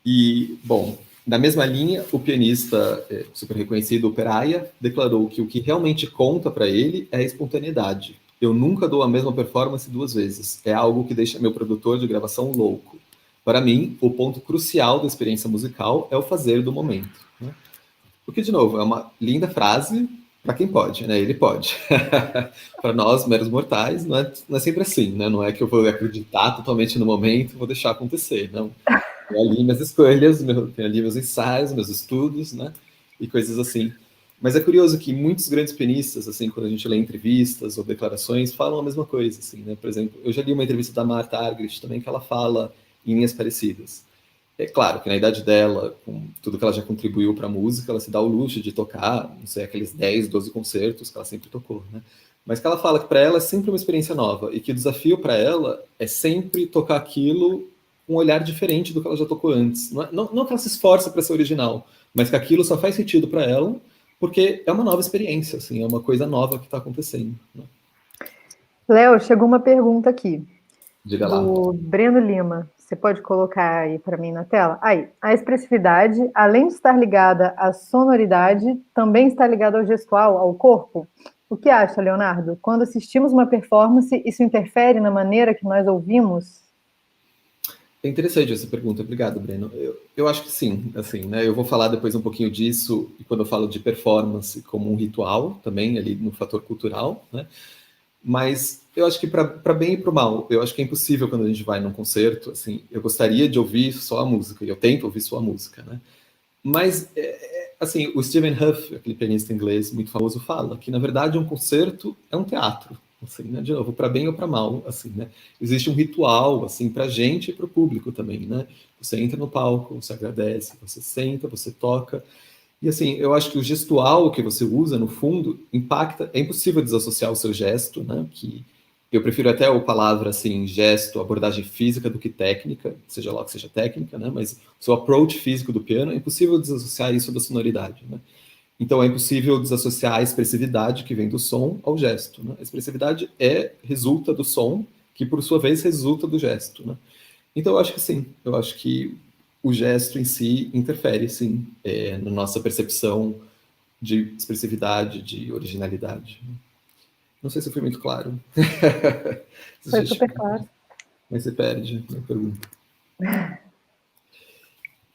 B: E, bom, na mesma linha, o pianista super reconhecido, Peraia, declarou que o que realmente conta para ele é a espontaneidade. Eu nunca dou a mesma performance duas vezes. É algo que deixa meu produtor de gravação louco. Para mim, o ponto crucial da experiência musical é o fazer do momento. Né? O que, de novo, é uma linda frase para quem pode, né? Ele pode. Para nós, meros mortais, não é sempre assim, né? Não é que eu vou acreditar totalmente no momento e vou deixar acontecer, não. Tenho ali minhas escolhas, tenho ali meus ensaios, meus estudos, né? E coisas assim. Mas é curioso que muitos grandes pianistas, assim, quando a gente lê entrevistas ou declarações, falam a mesma coisa, assim, né? Por exemplo, eu já li uma entrevista da Martha Argerich também, que ela fala em linhas parecidas. É claro que na idade dela, com tudo que ela já contribuiu para a música, ela se dá o luxo de tocar, não sei, aqueles 10, 12 concertos que ela sempre tocou, né? Mas que ela fala que para ela é sempre uma experiência nova e que o desafio para ela é sempre tocar aquilo um olhar diferente do que ela já tocou antes. Não que ela se esforce para ser original, mas que aquilo só faz sentido para ela, porque é uma nova experiência, assim, é uma coisa nova que está acontecendo. Né?
A: Léo, chegou uma pergunta aqui,
B: Diga lá.
A: do Breno Lima. Você pode colocar aí para mim na tela? Aí, a expressividade, além de estar ligada à sonoridade, também está ligada ao gestual, ao corpo? O que acha, Leonardo? Quando assistimos uma performance, isso interfere na maneira que nós ouvimos?
B: É interessante essa pergunta, obrigado, Breno. Eu acho que sim, assim, né? Eu vou falar depois um pouquinho disso, e quando eu falo de performance como um ritual, também ali no fator cultural, né? Mas eu acho que para bem e para o mal, eu acho que é impossível quando a gente vai num concerto, assim, eu gostaria de ouvir só a música, e eu tento ouvir só a música, né? Mas, assim, o Stephen Huff, aquele pianista inglês muito famoso, fala que, na verdade, um concerto é um teatro, assim, né? De novo, para bem ou para mal, assim, né? Existe um ritual, assim, para a gente e para o público também, né? Você entra no palco, você agradece, você senta, você toca, e assim, eu acho que o gestual que você usa, no fundo, impacta. É impossível desassociar o seu gesto, né? Que eu prefiro até a palavra assim, gesto, abordagem física do que técnica, seja lá o que seja técnica, né? Mas o seu approach físico do piano é impossível desassociar isso da sonoridade, né? Então é impossível desassociar a expressividade que vem do som ao gesto, né? A expressividade resulta do som, que por sua vez resulta do gesto, né? Então, eu acho que sim. Eu acho que o gesto em si interfere, sim, na nossa percepção de expressividade, de originalidade. Não sei se eu fui muito claro.
A: Foi super claro.
B: Mas você perde na pergunta.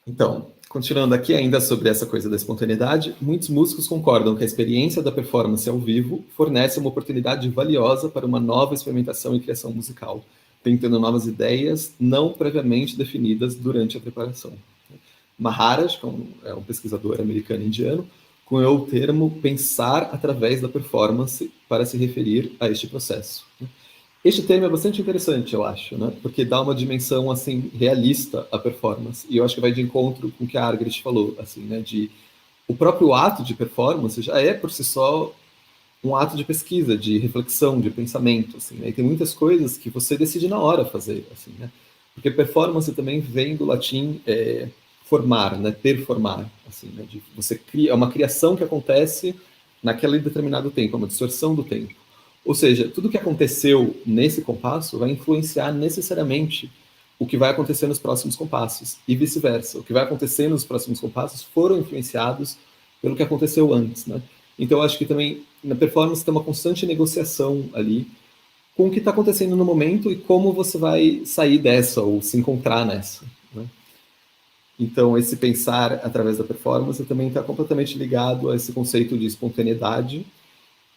B: Então, continuando aqui ainda sobre essa coisa da espontaneidade, muitos músicos concordam que a experiência da performance ao vivo fornece uma oportunidade valiosa para uma nova experimentação e criação musical, tentando novas ideias não previamente definidas durante a preparação. Maharaj, que é um pesquisador americano-indiano, cunhou o termo pensar através da performance para se referir a este processo. Este termo é bastante interessante, eu acho, né? Porque dá uma dimensão assim realista à performance. E eu acho que vai de encontro com o que a Argrid falou, assim, né? De o próprio ato de performance já é por si só um ato de pesquisa, de reflexão, de pensamento, assim, né? E tem muitas coisas que você decide na hora fazer, assim, né? Porque performance também vem do latim formar, né? Performar, assim, né? Você cria, é uma criação que acontece naquele determinado tempo, é uma distorção do tempo. Ou seja, tudo que aconteceu nesse compasso vai influenciar necessariamente o que vai acontecer nos próximos compassos e vice-versa. O que vai acontecer nos próximos compassos foram influenciados pelo que aconteceu antes, né? Então, eu acho que também na performance tem uma constante negociação ali com o que está acontecendo no momento e como você vai sair dessa ou se encontrar nessa, né? Então, esse pensar através da performance também está completamente ligado a esse conceito de espontaneidade,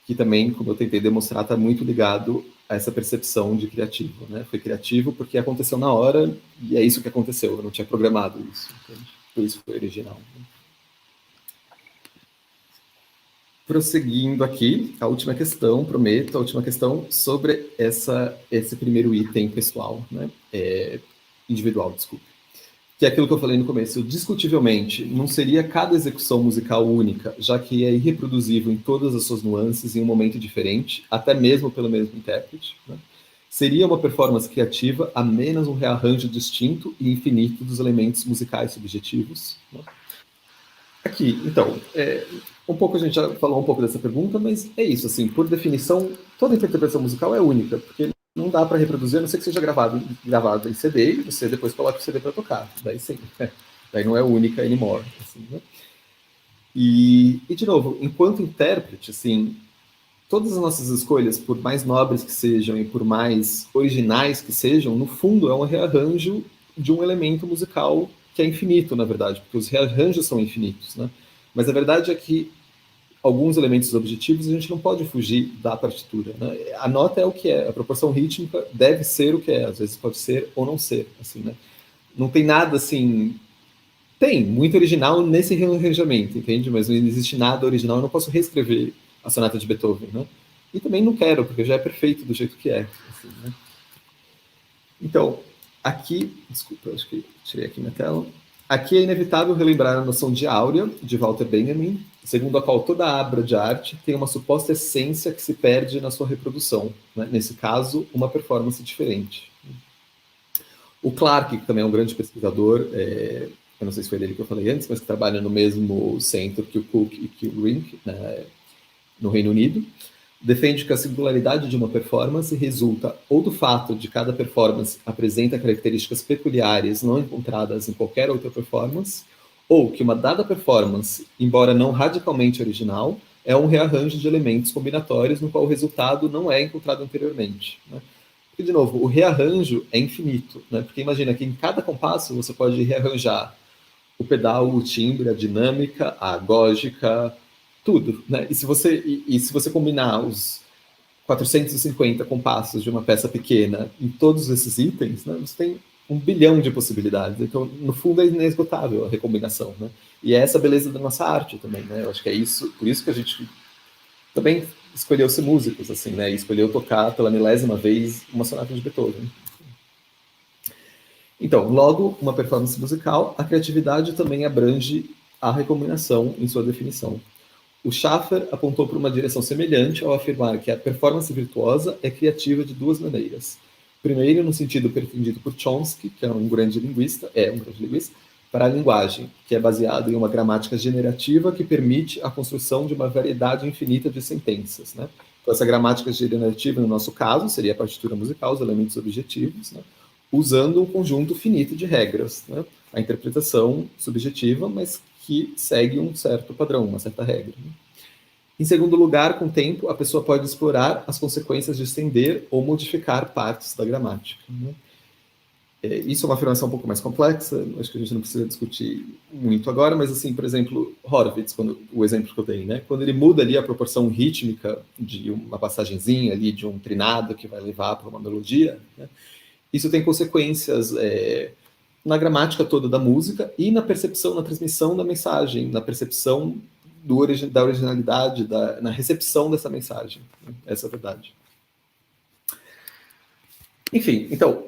B: que também, como eu tentei demonstrar, está muito ligado a essa percepção de criativo, né? Foi criativo porque aconteceu na hora e é isso que aconteceu, eu não tinha programado isso, entende? Por isso foi original. Né? Prosseguindo aqui, a última questão, prometo, a última questão sobre esse primeiro item pessoal, né? Individual, desculpe. Que é aquilo que eu falei no começo, discutivelmente, não seria cada execução musical única, já que é irreproduzível em todas as suas nuances em um momento diferente, até mesmo pelo mesmo intérprete, né? Seria uma performance criativa a menos um rearranjo distinto e infinito dos elementos musicais subjetivos, né? Aqui, então, um pouco a gente já falou um pouco dessa pergunta, mas é isso, assim, por definição, toda interpretação musical é única, porque não dá para reproduzir, a não ser que seja gravado em CD e você depois coloca o CD para tocar. Daí sim, daí não é única anymore. Assim, né? E, de novo, enquanto intérprete, assim, todas as nossas escolhas, por mais nobres que sejam e por mais originais que sejam, no fundo é um rearranjo de um elemento musical que é infinito, na verdade, porque os rearranjos são infinitos, né? Mas a verdade é que alguns elementos objetivos a gente não pode fugir da partitura, né? A nota é o que é, a proporção rítmica deve ser o que é, às vezes pode ser ou não ser, assim, né? Não tem nada assim, tem muito original nesse rearranjamento, entende? Mas não existe nada original, eu não posso reescrever a sonata de Beethoven, né? E também não quero, porque já é perfeito do jeito que é, assim, né? Então, aqui, desculpa, acho que tirei aqui minha tela. Aqui é inevitável relembrar a noção de áurea, de Walter Benjamin, segundo a qual toda obra de arte tem uma suposta essência que se perde na sua reprodução, né? Nesse caso, uma performance diferente. O Clarke, que também é um grande pesquisador, eu não sei se foi dele que eu falei antes, mas que trabalha no mesmo centro que o Cook e que o Rink, né, no Reino Unido, defende que a singularidade de uma performance resulta ou do fato de cada performance apresenta características peculiares não encontradas em qualquer outra performance, ou que uma dada performance, embora não radicalmente original, é um rearranjo de elementos combinatórios no qual o resultado não é encontrado anteriormente. Né? Porque, de novo, o rearranjo é infinito, né? Porque imagina que em cada compasso você pode rearranjar o pedal, o timbre, a dinâmica, a agógica, tudo, né? Se você combinar os 450 compassos de uma peça pequena em todos esses itens, né, você tem 1 bilhão de possibilidades. Então, no fundo, é inesgotável a recombinação, né? E é essa a beleza da nossa arte também, né? Eu acho que é isso, por isso que a gente também escolheu ser músicos, assim, né? E escolheu tocar pela milésima vez uma sonata de Beethoven. Então, logo, uma performance musical, a criatividade também abrange a recombinação em sua definição. O Schaffer apontou para uma direção semelhante ao afirmar que a performance virtuosa é criativa de duas maneiras. Primeiro, no sentido pretendido por Chomsky, que é um grande linguista, para a linguagem, que é baseada em uma gramática generativa que permite a construção de uma variedade infinita de sentenças. Né? Então, essa gramática generativa, no nosso caso, seria a partitura musical, os elementos objetivos, né? Usando um conjunto finito de regras. Né? A interpretação subjetiva, mas que segue um certo padrão, uma certa regra. Né? Em segundo lugar, com o tempo, a pessoa pode explorar as consequências de estender ou modificar partes da gramática. Né? Isso é uma afirmação um pouco mais complexa, acho que a gente não precisa discutir muito agora, mas, assim, por exemplo, Horowitz, o exemplo que eu dei, né? Quando ele muda ali a proporção rítmica de uma passagenzinha ali, de um trinado que vai levar para uma melodia, né? Isso tem consequências na gramática toda da música e na percepção, na transmissão da mensagem, na percepção da originalidade, na recepção dessa mensagem. Essa é a verdade. Enfim, então,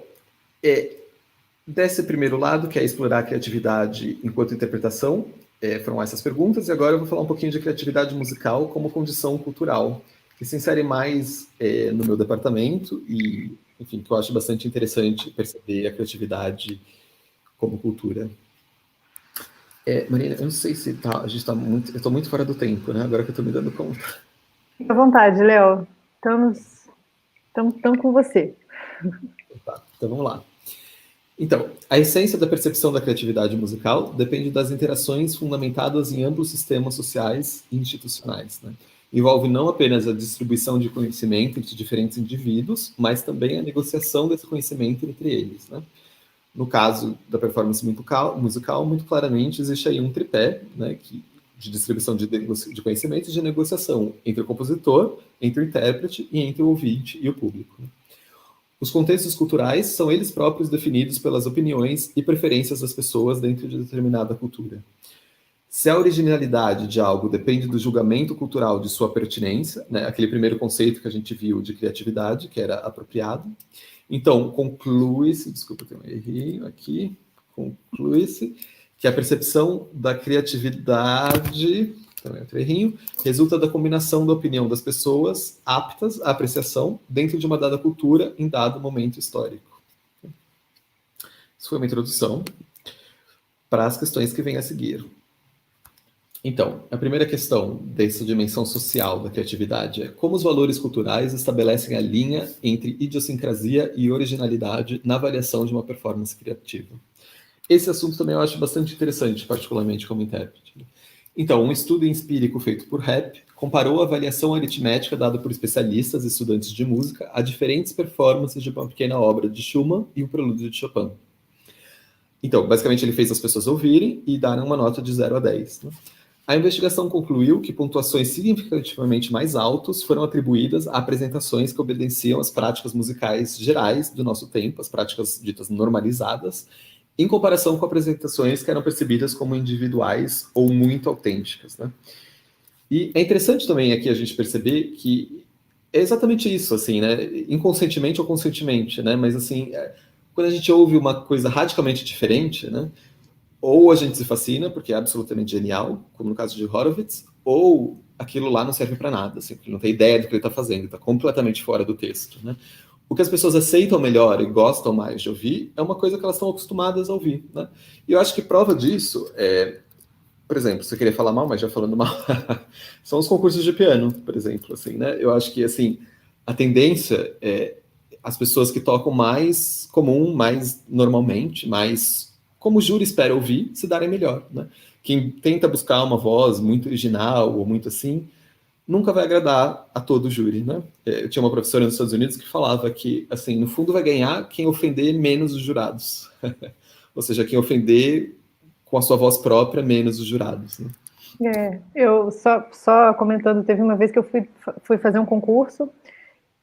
B: desse primeiro lado, que é explorar a criatividade enquanto interpretação, foram essas perguntas, e agora eu vou falar um pouquinho de criatividade musical como condição cultural, que se insere mais no meu departamento e, enfim, que eu acho bastante interessante perceber a criatividade como cultura. Marina, eu não sei se a gente está muito... Eu estou muito fora do tempo, né? Agora que eu estou me dando conta.
A: Fique à vontade, Léo. Estamos com você.
B: Tá, então vamos lá. Então, a essência da percepção da criatividade musical depende das interações fundamentadas em amplos sistemas sociais e institucionais. Né? Envolve não apenas a distribuição de conhecimento entre diferentes indivíduos, mas também a negociação desse conhecimento entre eles. Né? No caso da performance musical, muito claramente existe aí um tripé, né, de distribuição de conhecimento e de negociação entre o compositor, entre o intérprete e entre o ouvinte e o público. Os contextos culturais são eles próprios definidos pelas opiniões e preferências das pessoas dentro de determinada cultura. Se a originalidade de algo depende do julgamento cultural de sua pertinência, né, aquele primeiro conceito que a gente viu de criatividade, que era apropriado, então conclui-se, desculpa, tem um errinho aqui, conclui-se que a percepção da criatividade, também outro errinho, resulta da combinação da opinião das pessoas aptas à apreciação dentro de uma dada cultura em dado momento histórico. Isso foi uma introdução para as questões que vêm a seguir. Então, a primeira questão dessa dimensão social da criatividade é como os valores culturais estabelecem a linha entre idiosincrasia e originalidade na avaliação de uma performance criativa. Esse assunto também eu acho bastante interessante, particularmente como intérprete. Então, um estudo empírico feito por Hepp comparou a avaliação aritmética dada por especialistas e estudantes de música a diferentes performances de uma pequena obra de Schumann e o prelúdio de Chopin. Então, basicamente, ele fez as pessoas ouvirem e darem uma nota de 0 a 10. Né? A investigação concluiu que pontuações significativamente mais altas foram atribuídas a apresentações que obedeciam às práticas musicais gerais do nosso tempo, as práticas ditas normalizadas, em comparação com apresentações que eram percebidas como individuais ou muito autênticas. Né? E é interessante também aqui a gente perceber que é exatamente isso, assim, né? Inconscientemente ou conscientemente, né? Mas, assim, quando a gente ouve uma coisa radicalmente diferente, né? Ou a gente se fascina, porque é absolutamente genial, como no caso de Horowitz, ou aquilo lá não serve para nada, assim, ele não tem ideia do que ele está fazendo, está completamente fora do texto. Né? o que as pessoas aceitam melhor e gostam mais de ouvir é uma coisa que elas estão acostumadas a ouvir, né? E eu acho que prova disso por exemplo, você queria falar mal, mas já falando mal, são os concursos de piano, por exemplo, assim, né? Eu acho que, assim, a tendência é as pessoas que tocam mais comum, mais normalmente, mais como o júri espera ouvir, se darem melhor, né? Quem tenta buscar uma voz muito original ou muito assim, nunca vai agradar a todo o júri, né? Eu tinha uma professora nos Estados Unidos que falava que, assim, no fundo vai ganhar quem ofender menos os jurados. Ou seja, quem ofender com a sua voz própria menos os jurados, né?
A: Eu só comentando, teve uma vez que eu fui fazer um concurso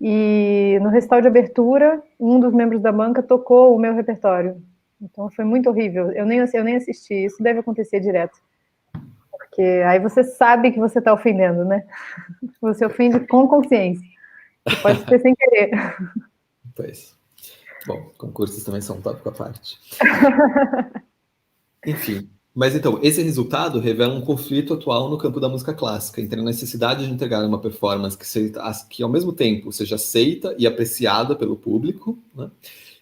A: e no recital de abertura, um dos membros da banca tocou o meu repertório. Então foi muito horrível. Eu nem assisti. Isso deve acontecer direto. Porque aí você sabe que você está ofendendo, né? Você ofende com consciência. Você pode ser sem querer.
B: Pois. Bom, concursos também são um tópico à parte. Enfim, mas então, esse resultado revela um conflito atual no campo da música clássica, entre a necessidade de entregar uma performance que ao mesmo tempo seja aceita e apreciada pelo público, né?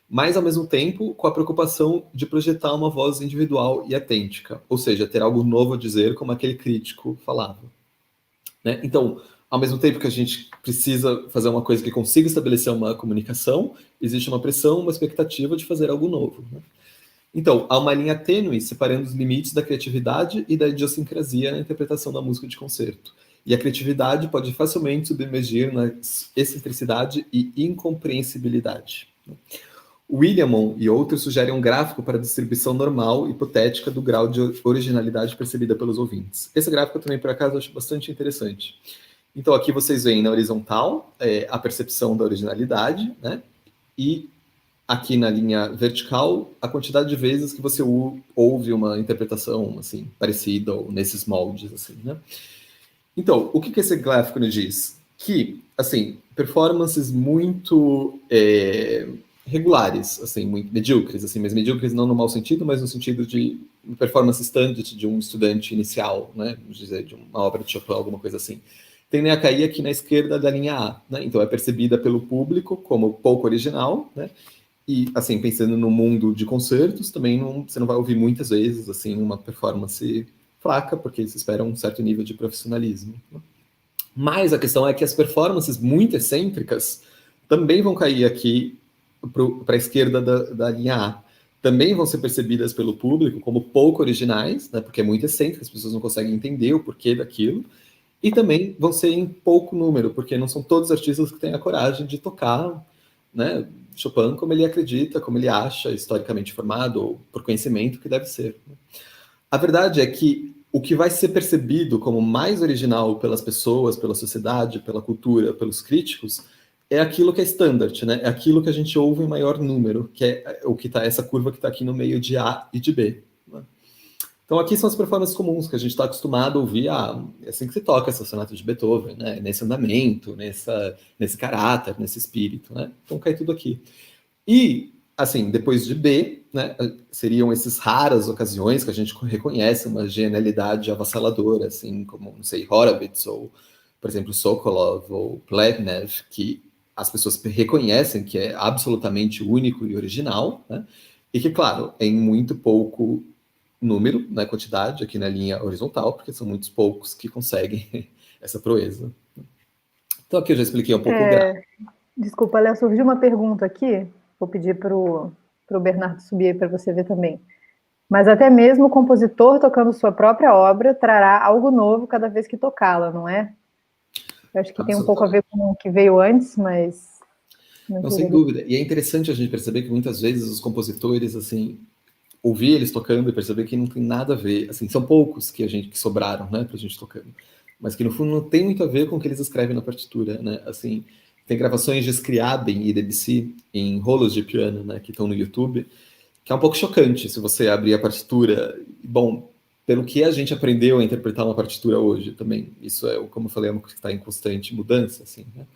B: Mas ao mesmo tempo com a preocupação de projetar uma voz individual e autêntica, ou seja, ter algo novo a dizer, como aquele crítico falava, né? Então, ao mesmo tempo que a gente precisa fazer uma coisa que consiga estabelecer uma comunicação, existe uma pressão, uma expectativa de fazer algo novo, né? Então, há uma linha tênue separando os limites da criatividade e da idiosincrasia na interpretação da música de concerto. E a criatividade pode facilmente submergir na excentricidade e incompreensibilidade. Williamson e outros sugerem um gráfico para a distribuição normal, hipotética, do grau de originalidade percebida pelos ouvintes. Esse gráfico também, por acaso, eu acho bastante interessante. Então, aqui vocês veem na horizontal a percepção da originalidade, né? E aqui na linha vertical, a quantidade de vezes que você ouve uma interpretação assim parecida ou nesses moldes, assim, né? Então, o que esse gráfico nos diz? Que, assim, performances muito regulares, assim, muito medíocres, assim, mas medíocres não no mau sentido, mas no sentido de performance standard de um estudante inicial, né? Vamos dizer, de uma obra de Chopin, alguma coisa assim. Tendem a cair aqui na esquerda da linha A, né? Então é percebida pelo público como pouco original, né? E, assim, pensando no mundo de concertos, também você não vai ouvir muitas vezes, assim, uma performance fraca, porque se espera um certo nível de profissionalismo. Mas a questão é que as performances muito excêntricas também vão cair aqui para a esquerda da linha A. Também vão ser percebidas pelo público como pouco originais, né, porque é muito excêntrico, as pessoas não conseguem entender o porquê daquilo. E também vão ser em pouco número, porque não são todos os artistas que têm a coragem de tocar, né, Chopin como ele acredita, como ele acha, historicamente formado, ou por conhecimento que deve ser. A verdade é que o que vai ser percebido como mais original pelas pessoas, pela sociedade, pela cultura, pelos críticos, é aquilo que é standard, né? É aquilo que a gente ouve em maior número, que é o que tá, essa curva que está aqui no meio de A e de B. Né? Então aqui são as performances comuns que a gente está acostumado a ouvir. É assim que se toca essa sonata de Beethoven, né? Nesse andamento, nesse caráter, nesse espírito, né? Então cai tudo aqui. E, assim, depois de B, né, seriam essas raras ocasiões que a gente reconhece uma genialidade avassaladora, assim, como, não sei, Horowitz, ou, por exemplo, Sokolov, ou Pletnev, que as pessoas reconhecem que é absolutamente único e original, né, e que, claro, é em muito pouco número, né, quantidade, aqui na linha horizontal, porque são muitos poucos que conseguem essa proeza. Então, aqui eu já expliquei um pouco o gráfico.
A: Desculpa, Léo, surgiu uma pergunta aqui. Vou pedir para o Bernardo subir aí para você ver também. Mas até mesmo o compositor tocando sua própria obra trará algo novo cada vez que tocá-la, não é? Eu acho que tem um pouco a ver com o que veio antes, mas...
B: Não, sem dúvida. E é interessante a gente perceber que muitas vezes os compositores, assim, ouvir eles tocando e perceber que não tem nada a ver. Assim, são poucos que sobraram, né, pra gente tocando. Mas que no fundo não tem muito a ver com o que eles escrevem na partitura, né? Assim, tem gravações de Scriabin e Debussy em rolos de piano, né, que estão no YouTube, que é um pouco chocante se você abrir a partitura. Bom, pelo que a gente aprendeu a interpretar uma partitura hoje também, isso é, como eu falei, é uma coisa que está em constante mudança, assim, né?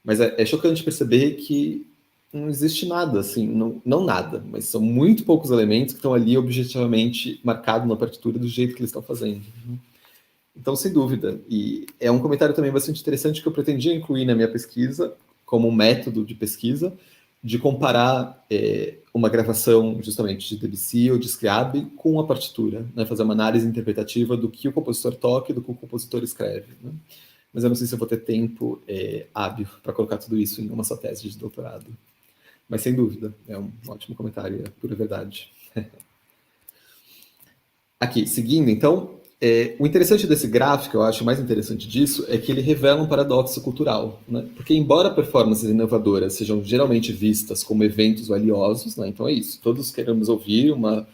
B: Mas é chocante perceber que não existe nada, assim, não nada, mas são muito poucos elementos que estão ali objetivamente marcados na partitura do jeito que eles estão fazendo. Né? Então, sem dúvida. E é um comentário também bastante interessante que eu pretendia incluir na minha pesquisa, como um método de pesquisa, de comparar uma gravação justamente de Debussy ou de Scriabin com a partitura, né? Fazer uma análise interpretativa do que o compositor toca e do que o compositor escreve, né? Mas eu não sei se eu vou ter tempo hábil para colocar tudo isso em uma só tese de doutorado. Mas sem dúvida, é um ótimo comentário, é pura verdade. Aqui, seguindo, então, o interessante desse gráfico, eu acho mais interessante disso, é que ele revela um paradoxo cultural, né? Porque embora performances inovadoras sejam geralmente vistas como eventos valiosos, né? Então é isso, todos queremos ouvir uma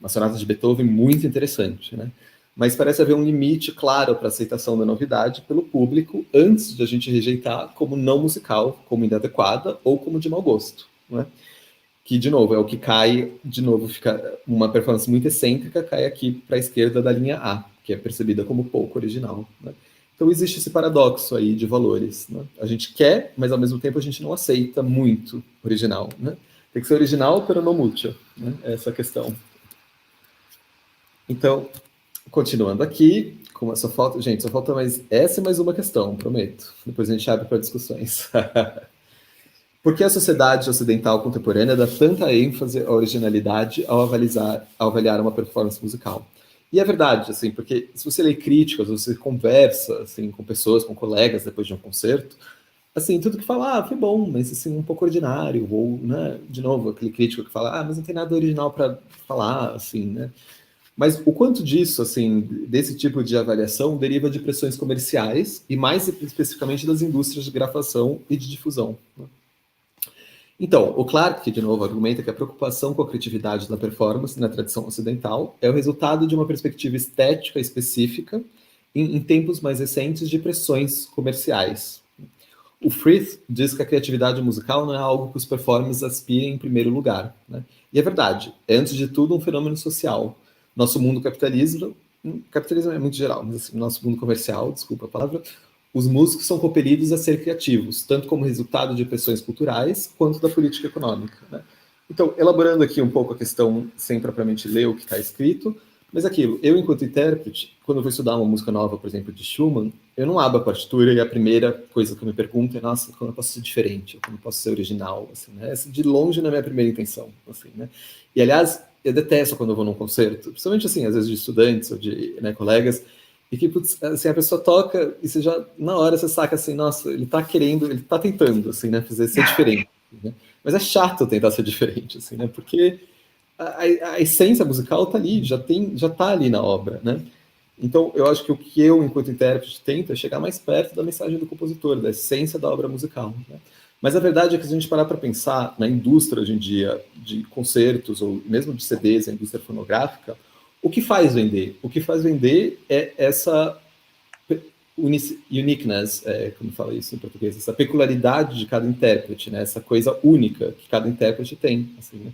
B: sonata de Beethoven muito interessante, né? Mas parece haver um limite claro para a aceitação da novidade pelo público antes de a gente rejeitar como não musical, como inadequada ou como de mau gosto, né? Que, de novo, é o que cai, de novo, fica uma performance muito excêntrica, cai aqui para a esquerda da linha A, que é percebida como pouco original, né? Então existe esse paradoxo aí de valores, né? A gente quer, mas ao mesmo tempo a gente não aceita muito original, né? Tem que ser original, pero não mucho, né? Essa é a questão. Então, continuando aqui, como só falta, gente, só falta mais essa e mais uma questão, prometo. Depois a gente abre para discussões. Por que a sociedade ocidental contemporânea dá tanta ênfase à originalidade ao avaliar uma performance musical? E é verdade, assim, porque se você lê críticas, você conversa, assim, com pessoas, com colegas depois de um concerto, assim, tudo que fala, foi bom, mas, assim, um pouco ordinário, ou, né, de novo, aquele crítico que fala, mas não tem nada original para falar, assim, né? Mas o quanto disso, assim, desse tipo de avaliação deriva de pressões comerciais e mais especificamente das indústrias de gravação e de difusão, né? Então, o Clarke, de novo, argumenta que a preocupação com a criatividade da performance na tradição ocidental é o resultado de uma perspectiva estética específica em tempos mais recentes de pressões comerciais. O Frith diz que a criatividade musical não é algo que os performers aspirem em primeiro lugar, né? E é verdade, é antes de tudo um fenômeno social. Nosso mundo capitalismo é muito geral, mas assim, nosso mundo comercial, desculpa a palavra, os músicos são compelidos a ser criativos, tanto como resultado de pressões culturais, quanto da política econômica, né? Então, elaborando aqui um pouco a questão, sem propriamente ler o que está escrito, mas aquilo, eu enquanto intérprete, quando eu vou estudar uma música nova, por exemplo, de Schumann, eu não abro a partitura e a primeira coisa que eu me pergunto é, nossa, como eu posso ser diferente, como eu posso ser original, assim, né? Essa de longe não é a minha primeira intenção, assim, né? E, aliás, eu detesto quando eu vou num concerto, principalmente, assim, às vezes de estudantes ou de, né, colegas, e que, putz, assim, a pessoa toca e você já, na hora, você saca assim, nossa, ele tá querendo, ele tá tentando, assim, né, fazer ser diferente, né? Mas é chato tentar ser diferente, assim, né, porque a essência musical tá ali, já tá ali na obra, né? Então, eu acho que o que eu, enquanto intérprete, tento é chegar mais perto da mensagem do compositor, da essência da obra musical, né? Mas a verdade é que se a gente parar para pensar na indústria hoje em dia de concertos ou mesmo de CDs, a indústria fonográfica, o que faz vender? O que faz vender é essa uniqueness, como fala isso em português, essa peculiaridade de cada intérprete, né? Essa coisa única que cada intérprete tem, assim, né?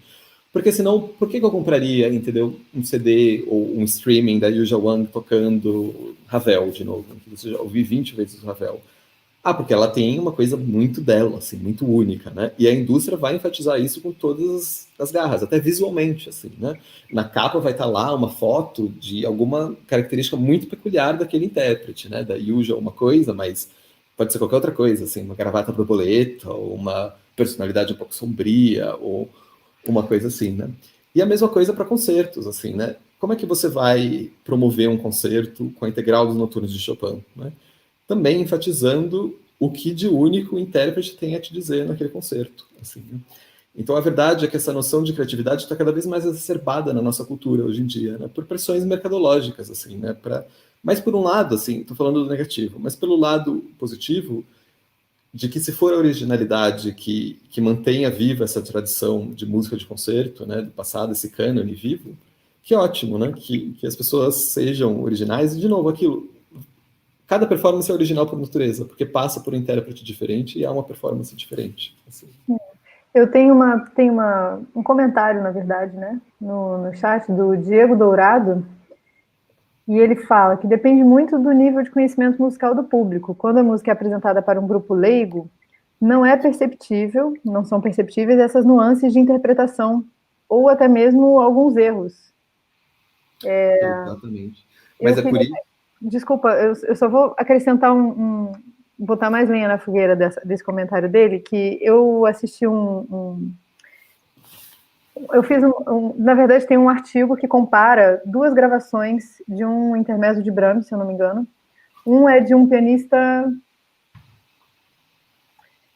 B: Porque senão, por que eu compraria, entendeu, um CD ou um streaming da Yuja Wang tocando Ravel de novo? Você já ouviu 20 vezes o Ravel. Porque ela tem uma coisa muito dela, assim, muito única, né? E a indústria vai enfatizar isso com todas as garras, até visualmente, assim, né? Na capa vai estar lá uma foto de alguma característica muito peculiar daquele intérprete, né? Da Yuja uma coisa, mas pode ser qualquer outra coisa, assim, uma gravata borboleta, ou uma personalidade um pouco sombria, ou uma coisa assim, né? E a mesma coisa para concertos, assim, né? Como é que você vai promover um concerto com a integral dos noturnos de Chopin, né? Também enfatizando o que de único o intérprete tem a te dizer naquele concerto, assim, né? Então, a verdade é que essa noção de criatividade está cada vez mais exacerbada na nossa cultura hoje em dia, né? Por pressões mercadológicas, assim, né? Mas, por um lado, assim, estou falando do negativo, mas pelo lado positivo, de que se for a originalidade que mantenha viva essa tradição de música de concerto, né, do passado, esse cânone vivo, que ótimo, né, que as pessoas sejam originais, e de novo, aquilo, cada performance é original por natureza, porque passa por um intérprete diferente e é uma performance diferente. Assim.
A: Eu tenho um comentário, na verdade, né, no chat do Diego Dourado, e ele fala que depende muito do nível de conhecimento musical do público. Quando a música é apresentada para um grupo leigo, não são perceptíveis essas nuances de interpretação, ou até mesmo alguns erros.
B: Exatamente. Mas é por isso...
A: Desculpa, eu só vou acrescentar botar mais lenha na fogueira desse comentário dele, que eu assisti eu fiz na verdade, tem um artigo que compara duas gravações de um intermezzo de Brahms, se eu não me engano. Um é de um pianista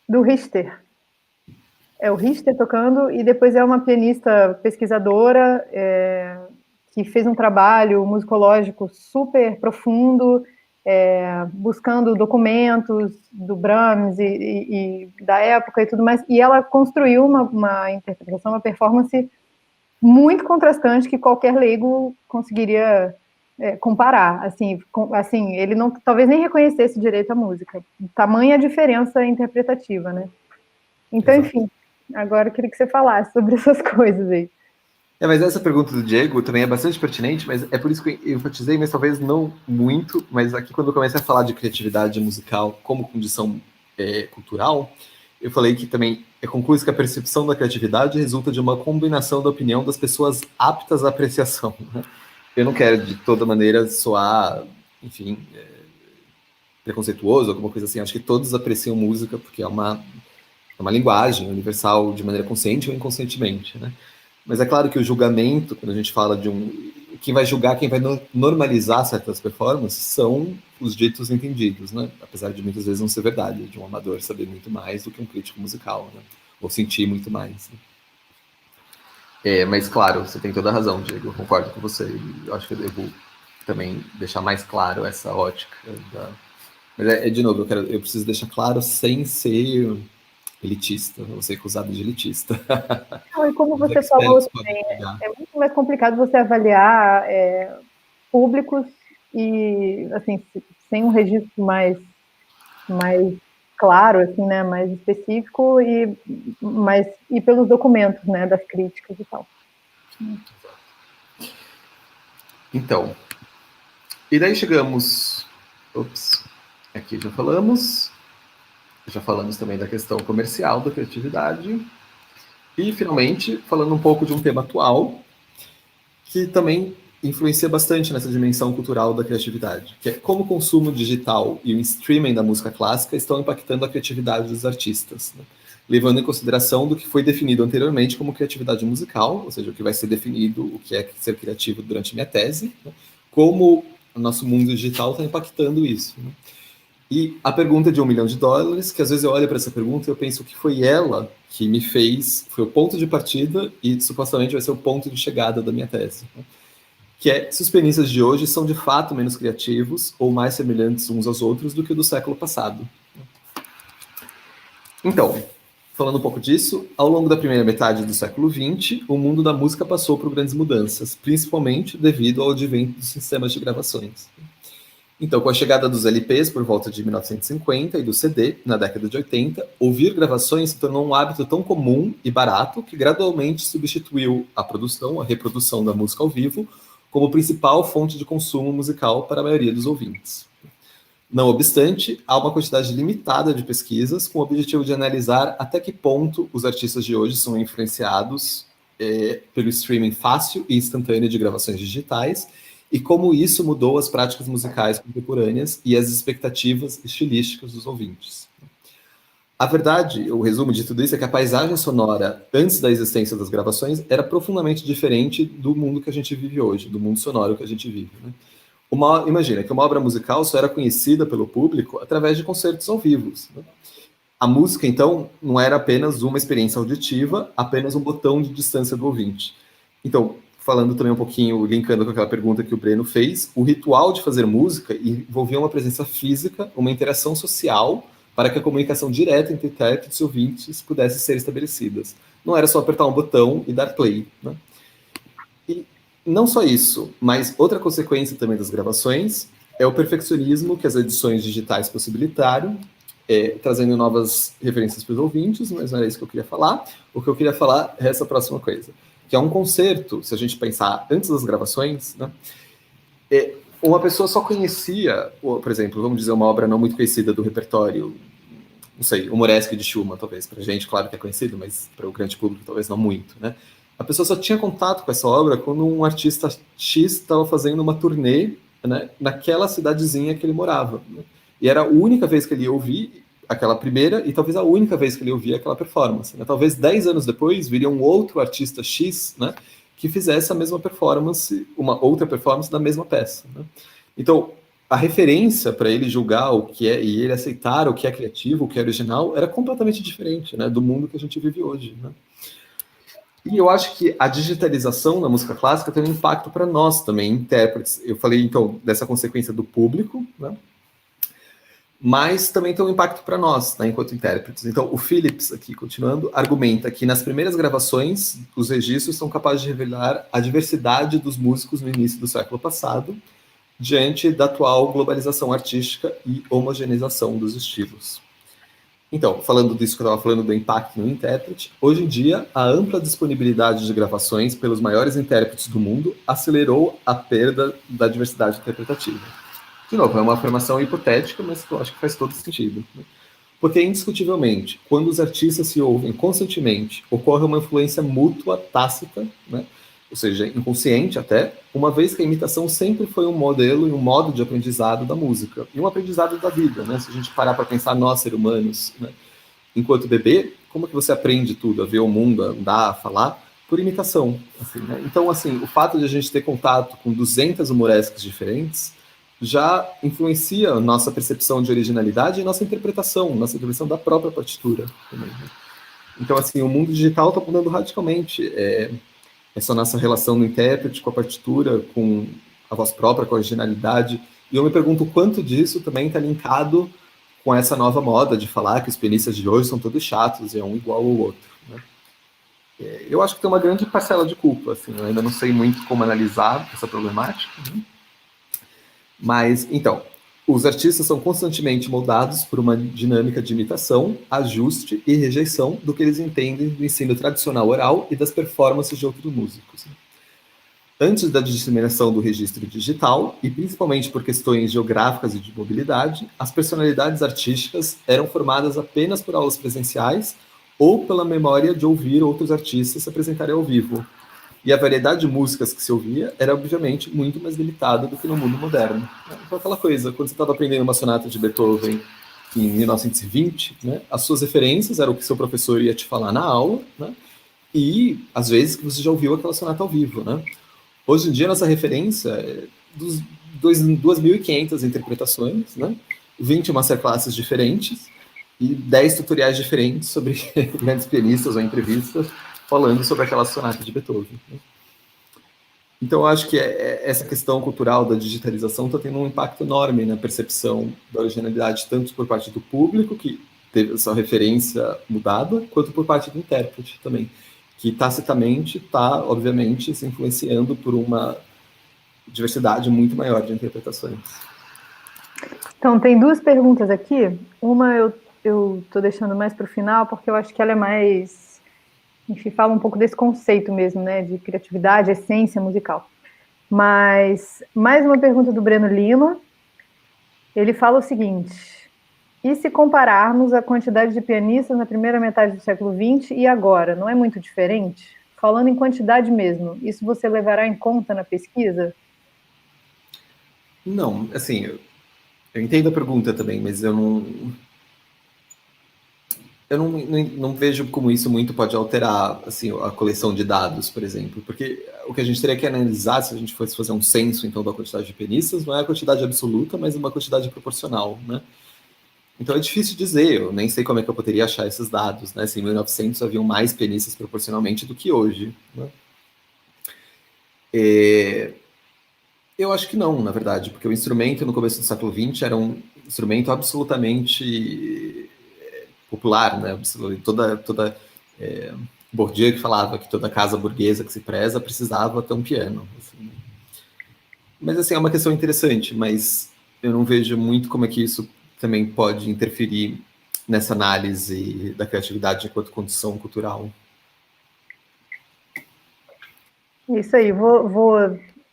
A: do Richter. É o Richter tocando, e depois é uma pianista pesquisadora que fez um trabalho musicológico super profundo, buscando documentos do Brahms e da época e tudo mais, e ela construiu uma interpretação, uma performance muito contrastante que qualquer leigo conseguiria comparar. Assim, ele não, talvez nem reconhecesse direito a música. Tamanha diferença interpretativa, né? Então,
B: Exato.
A: enfim, agora eu queria que você falasse sobre essas coisas aí.
B: Mas essa pergunta do Diego também é bastante pertinente, mas é por isso que eu enfatizei, mas talvez não muito, mas aqui quando eu comecei a falar de criatividade musical como condição cultural, eu falei que também conclui que a percepção da criatividade resulta de uma combinação da opinião das pessoas aptas à apreciação. Né? Eu não quero de toda maneira soar, enfim, preconceituoso, alguma coisa assim. Acho que todos apreciam música porque é uma linguagem universal de maneira consciente ou inconscientemente, né? Mas é claro que o julgamento, quando a gente fala de quem vai julgar, quem vai normalizar certas performances, são os ditos entendidos, né? Apesar de muitas vezes não ser verdade, de um amador saber muito mais do que um crítico musical, né? Ou sentir muito mais. Né? Mas claro, você tem toda a razão, Diego, eu concordo com você. Eu acho que eu devo também deixar mais claro essa ótica. Mas de novo, eu preciso deixar claro sem ser elitista, não ser acusado de elitista.
A: Não, e como você falou também, é muito mais complicado você avaliar públicos e, assim, sem um registro mais claro, assim, né, mais específico e pelos documentos, né, das críticas e tal.
B: Então, e daí chegamos, aqui já falamos também da questão comercial da criatividade, e finalmente falando um pouco de um tema atual, que também influencia bastante nessa dimensão cultural da criatividade, que é como o consumo digital e o streaming da música clássica estão impactando a criatividade dos artistas, né? Levando em consideração do que foi definido anteriormente como criatividade musical, ou seja, o que vai ser definido, o que é ser criativo durante minha tese, né? Como o nosso mundo digital está impactando isso. Né? E a pergunta de $1 milhão, que às vezes eu olho para essa pergunta e eu penso que foi ela que me fez, foi o ponto de partida e supostamente vai ser o ponto de chegada da minha tese. Né? Que é se os pianistas de hoje são de fato menos criativos ou mais semelhantes uns aos outros do que o do século passado. Então, falando um pouco disso, ao longo da primeira metade do século XX, o mundo da música passou por grandes mudanças, principalmente devido ao advento dos sistemas de gravações. Então, com a chegada dos LPs por volta de 1950 e do CD, na década de 80, ouvir gravações se tornou um hábito tão comum e barato que gradualmente substituiu a reprodução da música ao vivo, como principal fonte de consumo musical para a maioria dos ouvintes. Não obstante, há uma quantidade limitada de pesquisas com o objetivo de analisar até que ponto os artistas de hoje são influenciados pelo streaming fácil e instantâneo de gravações digitais e como isso mudou as práticas musicais contemporâneas e as expectativas estilísticas dos ouvintes. A verdade, o resumo de tudo isso é que a paisagem sonora, antes da existência das gravações, era profundamente diferente do mundo que a gente vive hoje, do mundo sonoro que a gente vive. Né? Imagina que uma obra musical só era conhecida pelo público através de concertos ao vivo. Né? A música, então, não era apenas uma experiência auditiva, apenas um botão de distância do ouvinte. Então, falando também um pouquinho, linkando com aquela pergunta que o Breno fez, o ritual de fazer música envolvia uma presença física, uma interação social, para que a comunicação direta entre intérpretes e ouvintes pudesse ser estabelecidas. Não era só apertar um botão e dar play. Né? E não só isso, mas outra consequência também das gravações é o perfeccionismo que as edições digitais possibilitaram, trazendo novas referências para os ouvintes, mas não era isso que eu queria falar. O que eu queria falar é essa próxima coisa, que é um concerto, se a gente pensar antes das gravações, né? Uma pessoa só conhecia, por exemplo, vamos dizer, uma obra não muito conhecida do repertório, não sei, o Moresque de Schumann, talvez, para a gente, claro que é conhecido, mas para o grande público talvez não muito, né? A pessoa só tinha contato com essa obra quando um artista X estava fazendo uma turnê, né, naquela cidadezinha que ele morava. Né? E era a única vez que ele ia ouvir aquela primeira e talvez a única vez que ele ouvia aquela performance, né? Talvez 10 anos depois viria um outro artista X, né, que fizesse a mesma performance, uma outra performance da mesma peça, né? Então, a referência para ele julgar o que é e ele aceitar o que é criativo, o que é original, era completamente diferente, né, do mundo que a gente vive hoje, né? E eu acho que a digitalização na música clássica tem um impacto para nós também, intérpretes. Eu falei, então, dessa consequência do público, né? Mas também tem um impacto para nós, né, enquanto intérpretes. Então, o Phillips, aqui continuando, argumenta que nas primeiras gravações, os registros são capazes de revelar a diversidade dos músicos no início do século passado, diante da atual globalização artística e homogeneização dos estilos. Então, falando disso que eu estava falando do impacto no intérprete, hoje em dia, a ampla disponibilidade de gravações pelos maiores intérpretes do mundo acelerou a perda da diversidade interpretativa. De novo, é uma afirmação hipotética, mas que eu acho que faz todo sentido, né? Porque, indiscutivelmente, quando os artistas se ouvem constantemente, ocorre uma influência mútua tácita, né? Ou seja, inconsciente até, uma vez que a imitação sempre foi um modelo e um modo de aprendizado da música, e um aprendizado da vida, né? Se a gente parar para pensar nós, seres humanos, né? Enquanto bebê, como que você aprende tudo, a ver o mundo, a andar, a falar? Por imitação, assim, né? Então, assim, o fato de a gente ter contato com 200 humoresques diferentes já influencia a nossa percepção de originalidade e nossa interpretação da própria partitura também, né? Então, assim, o mundo digital está mudando radicalmente essa nossa relação do intérprete com a partitura, com a voz própria, com a originalidade. E eu me pergunto quanto disso também está linkado com essa nova moda de falar que os pianistas de hoje são todos chatos e é um igual ao outro, né? Eu acho que tem uma grande parcela de culpa, assim, eu ainda não sei muito como analisar essa problemática, né? Mas, então, os artistas são constantemente moldados por uma dinâmica de imitação, ajuste e rejeição do que eles entendem do ensino tradicional oral e das performances de outros músicos. Antes da disseminação do registro digital, e principalmente por questões geográficas e de mobilidade, as personalidades artísticas eram formadas apenas por aulas presenciais ou pela memória de ouvir outros artistas se apresentarem ao vivo. E a variedade de músicas que se ouvia era, obviamente, muito mais limitada do que no mundo moderno. Então, aquela coisa, quando você estava aprendendo uma sonata de Beethoven em 1920, né, as suas referências eram o que seu professor ia te falar na aula, né, e, às vezes, que você já ouviu aquela sonata ao vivo, né? Hoje em dia, nossa referência é dos 2.500 interpretações, né, 20 masterclasses diferentes e 10 tutoriais diferentes sobre grandes pianistas ou entrevistas falando sobre aquela sonata de Beethoven, né? Então, eu acho que essa questão cultural da digitalização está tendo um impacto enorme na percepção da originalidade, tanto por parte do público, que teve essa referência mudada, quanto por parte do intérprete também, que tacitamente está, obviamente, se influenciando por uma diversidade muito maior de interpretações.
A: Então, tem duas perguntas aqui. Uma eu estou deixando mais para o final, porque eu acho que ela é mais... Enfim, fala um pouco desse conceito mesmo, né, de criatividade, essência musical. Mas, mais uma pergunta do Breno Lima. Ele fala o seguinte: e se compararmos a quantidade de pianistas na primeira metade do século XX e agora, não é muito diferente? Falando em quantidade mesmo, isso você levará em conta na pesquisa?
B: Não, assim, eu entendo a pergunta também, mas eu não vejo como isso muito pode alterar assim, a coleção de dados, por exemplo, porque o que a gente teria que analisar se a gente fosse fazer um censo então da quantidade de pianistas não é a quantidade absoluta, mas uma quantidade proporcional, né? Então é difícil dizer, eu nem sei como é que eu poderia achar esses dados, né? Se em 1900 haviam mais pianistas proporcionalmente do que hoje, né? Eu acho que não, na verdade, porque o instrumento no começo do século XX era um instrumento absolutamente popular, né? Toda Bourdieu que falava que toda casa burguesa que se preza precisava ter um piano. Assim. Mas assim, é uma questão interessante, mas eu não vejo muito como é que isso também pode interferir nessa análise da criatividade enquanto condição cultural.
A: Isso aí,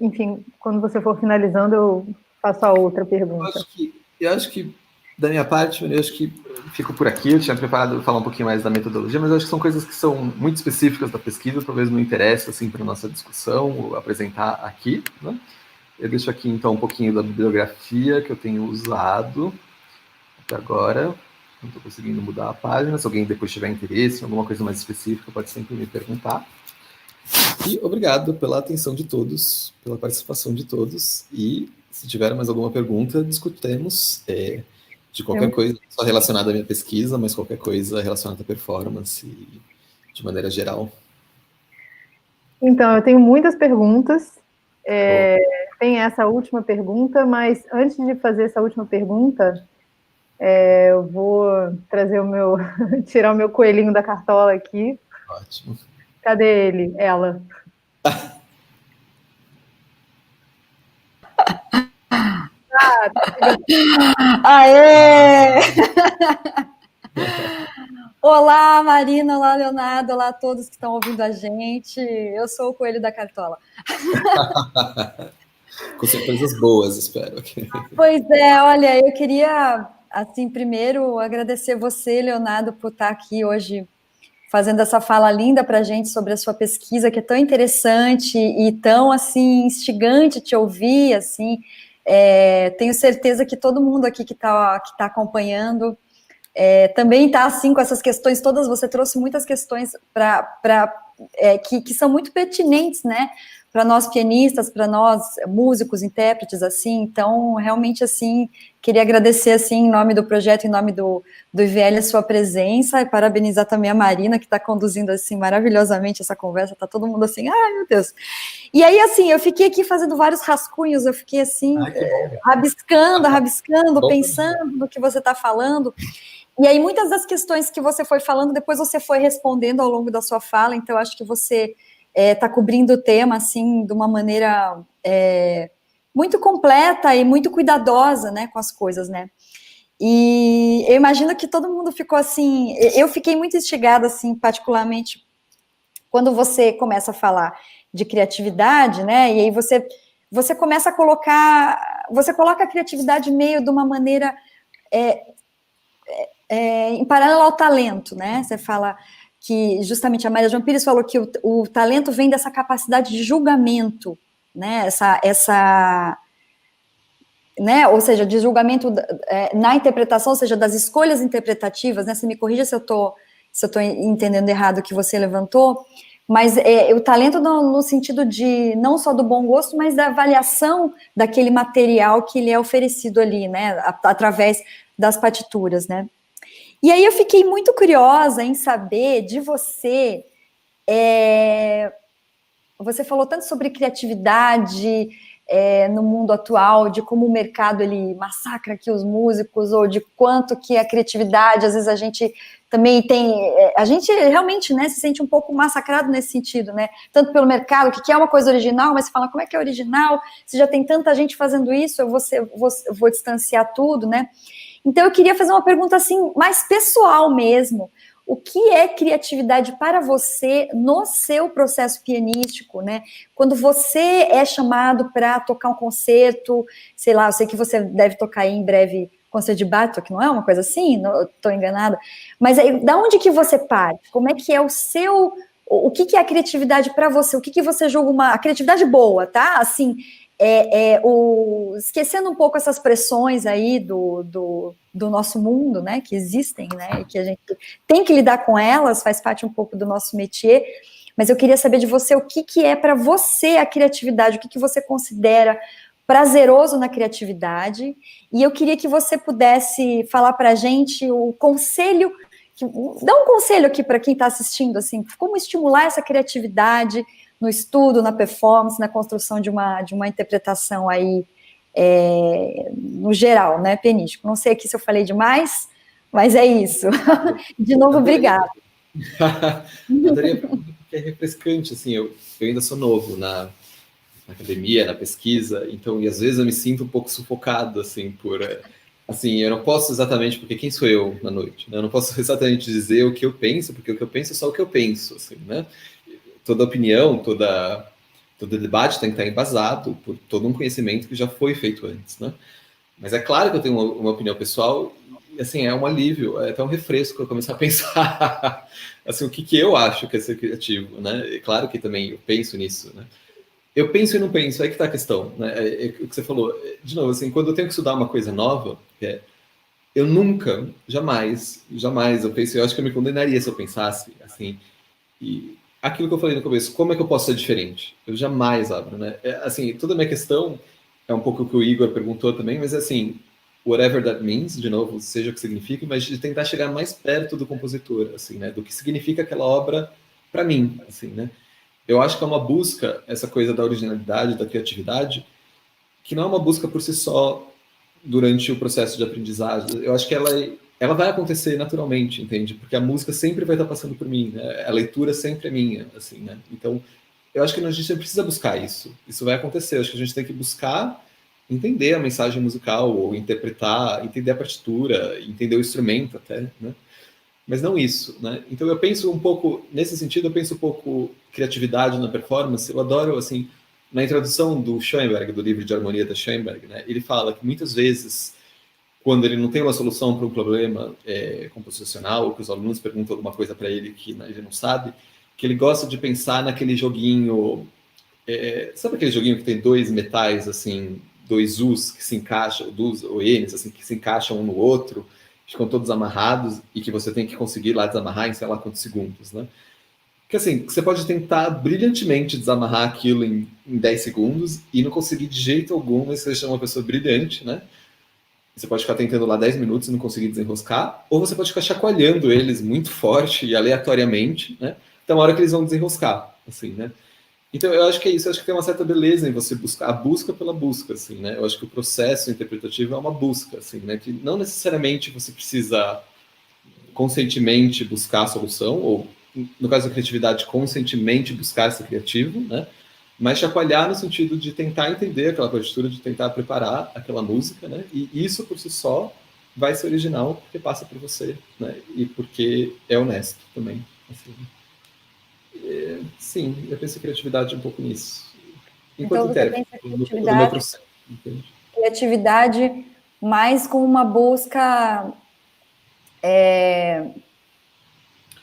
A: enfim, quando você for finalizando, eu faço a outra pergunta.
B: Eu acho que da minha parte, eu acho que fico por aqui. Eu tinha preparado para falar um pouquinho mais da metodologia, mas eu acho que são coisas que são muito específicas da pesquisa, talvez não interesse assim, para a nossa discussão apresentar aqui, né? Eu deixo aqui, então, um pouquinho da bibliografia que eu tenho usado. até agora. Não estou conseguindo mudar a página. Se alguém depois tiver interesse em alguma coisa mais específica, pode sempre me perguntar. E obrigado pela atenção de todos, pela participação de todos. E se tiver mais alguma pergunta, discutemos de qualquer coisa, só relacionada à minha pesquisa, mas qualquer coisa relacionada à performance de maneira geral.
A: Então, eu tenho muitas perguntas. Tem essa última pergunta, mas antes de fazer essa última pergunta, eu vou trazer tirar o meu coelhinho da cartola aqui.
B: Ótimo.
A: Cadê ele? Ela.
C: Aê! Olá, Marina, olá, Leonardo, olá a todos que estão ouvindo a gente. Eu sou o Coelho da Cartola.
B: Com surpresas boas, espero.
C: Pois é, olha, eu queria, assim, primeiro agradecer você, Leonardo, por estar aqui hoje fazendo essa fala linda para a gente sobre a sua pesquisa, que é tão interessante e tão, assim, instigante te ouvir, assim. Tenho certeza que todo mundo aqui que tá acompanhando também está assim com essas questões todas. Você trouxe muitas questões que são muito pertinentes, né, para nós pianistas, para nós músicos, intérpretes, assim. Então, realmente, assim, queria agradecer, assim, em nome do projeto, em nome do IVL, a sua presença, e parabenizar também a Marina, que está conduzindo, assim, maravilhosamente essa conversa. Tá todo mundo assim, ai, meu Deus. E aí, assim, eu fiquei aqui fazendo vários rascunhos, eu fiquei, assim, rabiscando, pensando no que você está falando. E aí, muitas das questões que você foi falando, depois você foi respondendo ao longo da sua fala, então eu acho que você está cobrindo o tema, assim, de uma maneira muito completa e muito cuidadosa, né, com as coisas, né. E eu imagino que todo mundo ficou assim, eu fiquei muito instigada, assim, particularmente, quando você começa a falar de criatividade, né, e aí você começa a coloca a criatividade meio de uma maneira em paralelo ao talento, né? Você fala que justamente a Maria João Pires falou que o talento vem dessa capacidade de julgamento, né? Né? Ou seja, de julgamento na interpretação, ou seja, das escolhas interpretativas, né? Você me corrija se eu estou entendendo errado o que você levantou, mas o talento no sentido de não só do bom gosto, mas da avaliação daquele material que lhe é oferecido ali, né? Através das partituras, né? E aí eu fiquei muito curiosa em saber de você. Você falou tanto sobre criatividade no mundo atual, de como o mercado ele massacra aqui os músicos, ou de quanto que a criatividade, às vezes a gente também tem, a gente realmente, né, se sente um pouco massacrado nesse sentido, né, tanto pelo mercado, que quer uma coisa original, mas você fala, como é que é original, se já tem tanta gente fazendo isso, eu vou distanciar tudo, né. Então eu queria fazer uma pergunta assim, mais pessoal mesmo. O que é criatividade para você no seu processo pianístico, né? Quando você é chamado para tocar um concerto, sei lá, eu sei que você deve tocar aí em breve concerto de Bartók, não é uma coisa assim? Estou enganada. Mas aí, da onde que você parte? Como é que é o seu... O que é a criatividade para você? O que você julga a criatividade boa, tá? Assim, esquecendo um pouco essas pressões aí do nosso mundo, né, que existem, né, e que a gente tem que lidar com elas, faz parte um pouco do nosso métier, mas eu queria saber de você o que é para você a criatividade, o que você considera prazeroso na criatividade, e eu queria que você pudesse falar para a gente o conselho, dá um conselho aqui para quem está assistindo, assim, como estimular essa criatividade no estudo, na performance, na construção de uma interpretação aí, no geral, né, pianístico. Não sei aqui se eu falei demais, mas é isso. De novo, obrigada.
B: Adorei, porque é refrescante, assim, eu ainda sou novo na academia, na pesquisa, então, e às vezes eu me sinto um pouco sufocado, assim, assim, eu não posso exatamente, porque quem sou eu na noite, né? Eu não posso exatamente dizer o que eu penso, porque o que eu penso é só o que eu penso, assim, né? Toda opinião, todo debate tem que estar embasado por todo um conhecimento que já foi feito antes, né? Mas é claro que eu tenho uma opinião pessoal e, assim, é um alívio, é até um refresco eu começar a pensar, assim, o que eu acho que é ser criativo, né? É claro que também eu penso nisso, né? Eu penso e não penso, aí que está a questão, né? É o que você falou, de novo, assim, quando eu tenho que estudar uma coisa nova, eu nunca, jamais, eu acho que eu me condenaria se eu pensasse assim, e aquilo que eu falei no começo, como é que eu posso ser diferente? Eu jamais abro, né? Assim, toda a minha questão é um pouco o que o Igor perguntou também, mas assim, whatever that means, de novo, seja o que signifique, mas de tentar chegar mais perto do compositor, assim, né? Do que significa aquela obra para mim, assim, né? Eu acho que é uma busca, essa coisa da originalidade, da criatividade, que não é uma busca por si só durante o processo de aprendizagem. Eu acho que ela vai acontecer naturalmente, entende? Porque a música sempre vai estar passando por mim, né? A leitura sempre é minha, assim, né? Então, eu acho que a gente não precisa buscar isso. Isso vai acontecer. Eu acho que a gente tem que buscar entender a mensagem musical, ou interpretar, entender a partitura, entender o instrumento até, né? Mas não isso, né? Então eu penso um pouco, nesse sentido, eu penso um pouco criatividade na performance. Eu adoro, assim, na introdução do Schoenberg, do livro de harmonia da Schoenberg, né? Ele fala que muitas vezes, quando ele não tem uma solução para um problema composicional, ou que os alunos perguntam alguma coisa para ele que ele não sabe, que ele gosta de pensar naquele joguinho, sabe aquele joguinho que tem dois metais, assim, dois U's que se encaixam, ou N's, assim, que se encaixam um no outro, ficam todos amarrados e que você tem que conseguir lá desamarrar em sei lá quantos segundos, né? Que assim, você pode tentar brilhantemente desamarrar aquilo em 10 segundos e não conseguir de jeito algum, mas você chama uma pessoa brilhante, né? Você pode ficar tentando lá 10 minutos e não conseguir desenroscar, ou você pode ficar chacoalhando eles muito forte e aleatoriamente, né? Então, a hora que eles vão desenroscar, assim, né? Então, eu acho que é isso. Eu acho que tem uma certa beleza em você buscar, a busca pela busca, assim, né? Eu acho que o processo interpretativo é uma busca, assim, né? Que não necessariamente você precisa conscientemente buscar a solução, ou, no caso da criatividade, conscientemente buscar ser criativo, né? Mas chacoalhar no sentido de tentar entender aquela partitura, de tentar preparar aquela música, né? E isso, por si só, vai ser original porque passa por você, né? E porque é honesto também, assim. Sim, eu penso em criatividade um pouco nisso. Enquanto
C: Então você
B: intérprete,
C: pensa
B: do meu processo. Entende?
C: criatividade mais como uma busca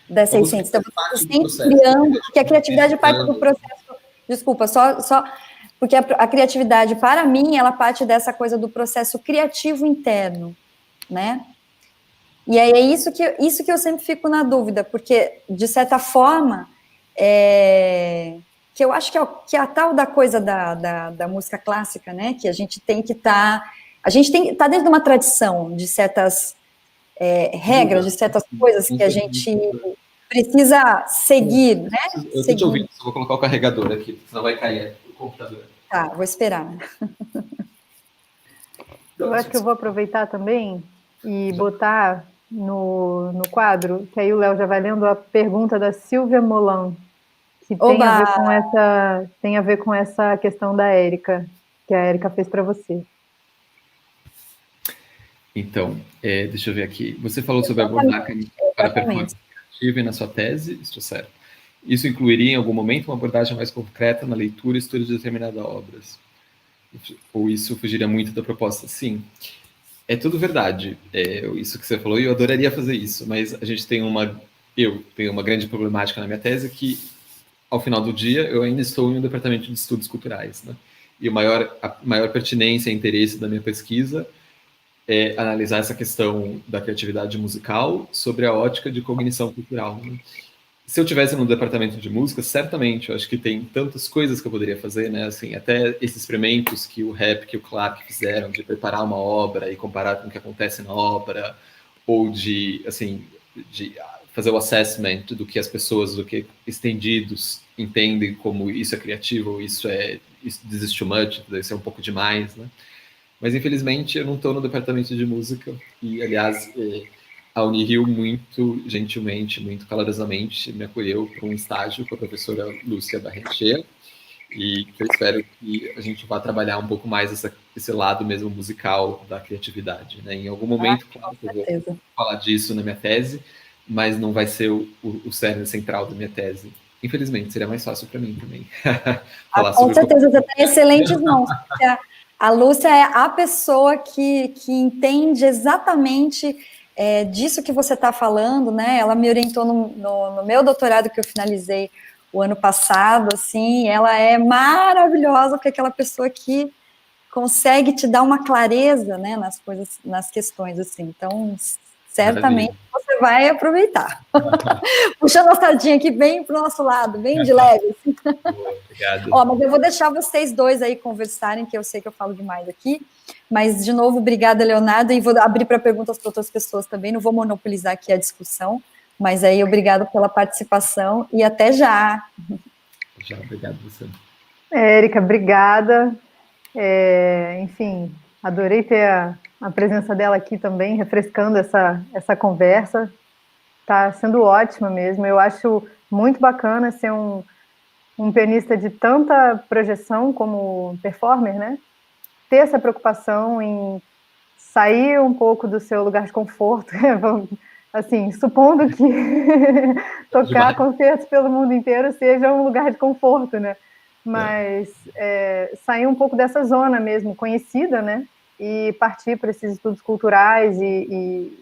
C: dessa
B: Uma busca
C: essência. Então,
B: que
C: você
B: faz parte do
C: sempre
B: processo.
C: criando, porque a criatividade parte do processo. Desculpa, só porque a criatividade, para mim, ela parte dessa coisa do processo criativo interno, né? E aí é isso que eu sempre fico na dúvida, porque, de certa forma, que eu acho que é a tal da coisa da música clássica, né? Que a gente tem que estar... a gente tem que estar dentro de uma tradição, de certas regras, de certas coisas que a gente precisa seguir, né?
B: Eu estou te ouvindo, só vou colocar o carregador aqui, senão vai cair o computador.
C: Tá, vou esperar.
A: Eu acho que eu vou aproveitar também e botar no quadro, que aí o Léo já vai lendo a pergunta da Silvia Molan, que tem a ver com essa questão da Érica, que a Érica fez para você.
B: Então, deixa eu ver aqui. Você falou sobre abordar para a performance criativa e na sua tese, estou certo. Isso incluiria em algum momento uma abordagem mais concreta na leitura e estudo de determinadas obras? Ou isso fugiria muito da proposta? Sim. É tudo verdade, isso que você falou, e eu adoraria fazer isso, mas a gente tem eu tenho uma grande problemática na minha tese que, ao final do dia, eu ainda estou em um departamento de estudos culturais, né? E a maior pertinência e interesse da minha pesquisa é analisar essa questão da criatividade musical sobre a ótica de cognição cultural, né? Se eu tivesse no departamento de música, certamente, eu acho que tem tantas coisas que eu poderia fazer, né? Assim, até esses experimentos que o Rap, que o Clark fizeram, de preparar uma obra e comparar com o que acontece na obra, ou de, assim, de fazer o assessment do que as pessoas, do que estendidos entendem como isso é criativo, ou isso this is too much, isso é um pouco demais, né? Mas, infelizmente, eu não estou no departamento de música, e, aliás, a Unirio, muito gentilmente, muito calorosamente, me acolheu para um estágio com a professora Lúcia Barrenechea, e que eu espero que a gente vá trabalhar um pouco mais esse lado mesmo musical da criatividade, né? Em algum momento, claro, eu vou falar disso na minha tese, mas não vai ser o cerne central da minha tese. Infelizmente, seria mais fácil para mim também.
C: Falar com certeza, você tem excelentes mãos. A Lúcia é a pessoa que entende exatamente disso que você está falando, né? Ela me orientou no meu doutorado que eu finalizei o ano passado, assim, ela é maravilhosa, porque é aquela pessoa que consegue te dar uma clareza, né, nas coisas, nas questões, assim. Então, certamente você vai aproveitar. Puxando a sardinha aqui bem para o nosso lado, bem de leve. Assim.
B: Boa, obrigado.
C: Ó, mas eu vou deixar vocês dois aí conversarem, que eu sei que eu falo demais aqui. Mas, de novo, obrigada, Leonardo, e vou abrir para perguntas para outras pessoas também, não vou monopolizar aqui a discussão, mas aí obrigado pela participação e até já.
B: Já, obrigado você.
A: Érica, obrigada. Enfim, adorei ter a presença dela aqui também, refrescando essa conversa. Está sendo ótima mesmo. Eu acho muito bacana ser um pianista de tanta projeção como performer, né? Ter essa preocupação em sair um pouco do seu lugar de conforto, assim, supondo que tocar concertos pelo mundo inteiro seja um lugar de conforto, né? Mas sair um pouco dessa zona mesmo, conhecida, né? E partir para esses estudos culturais e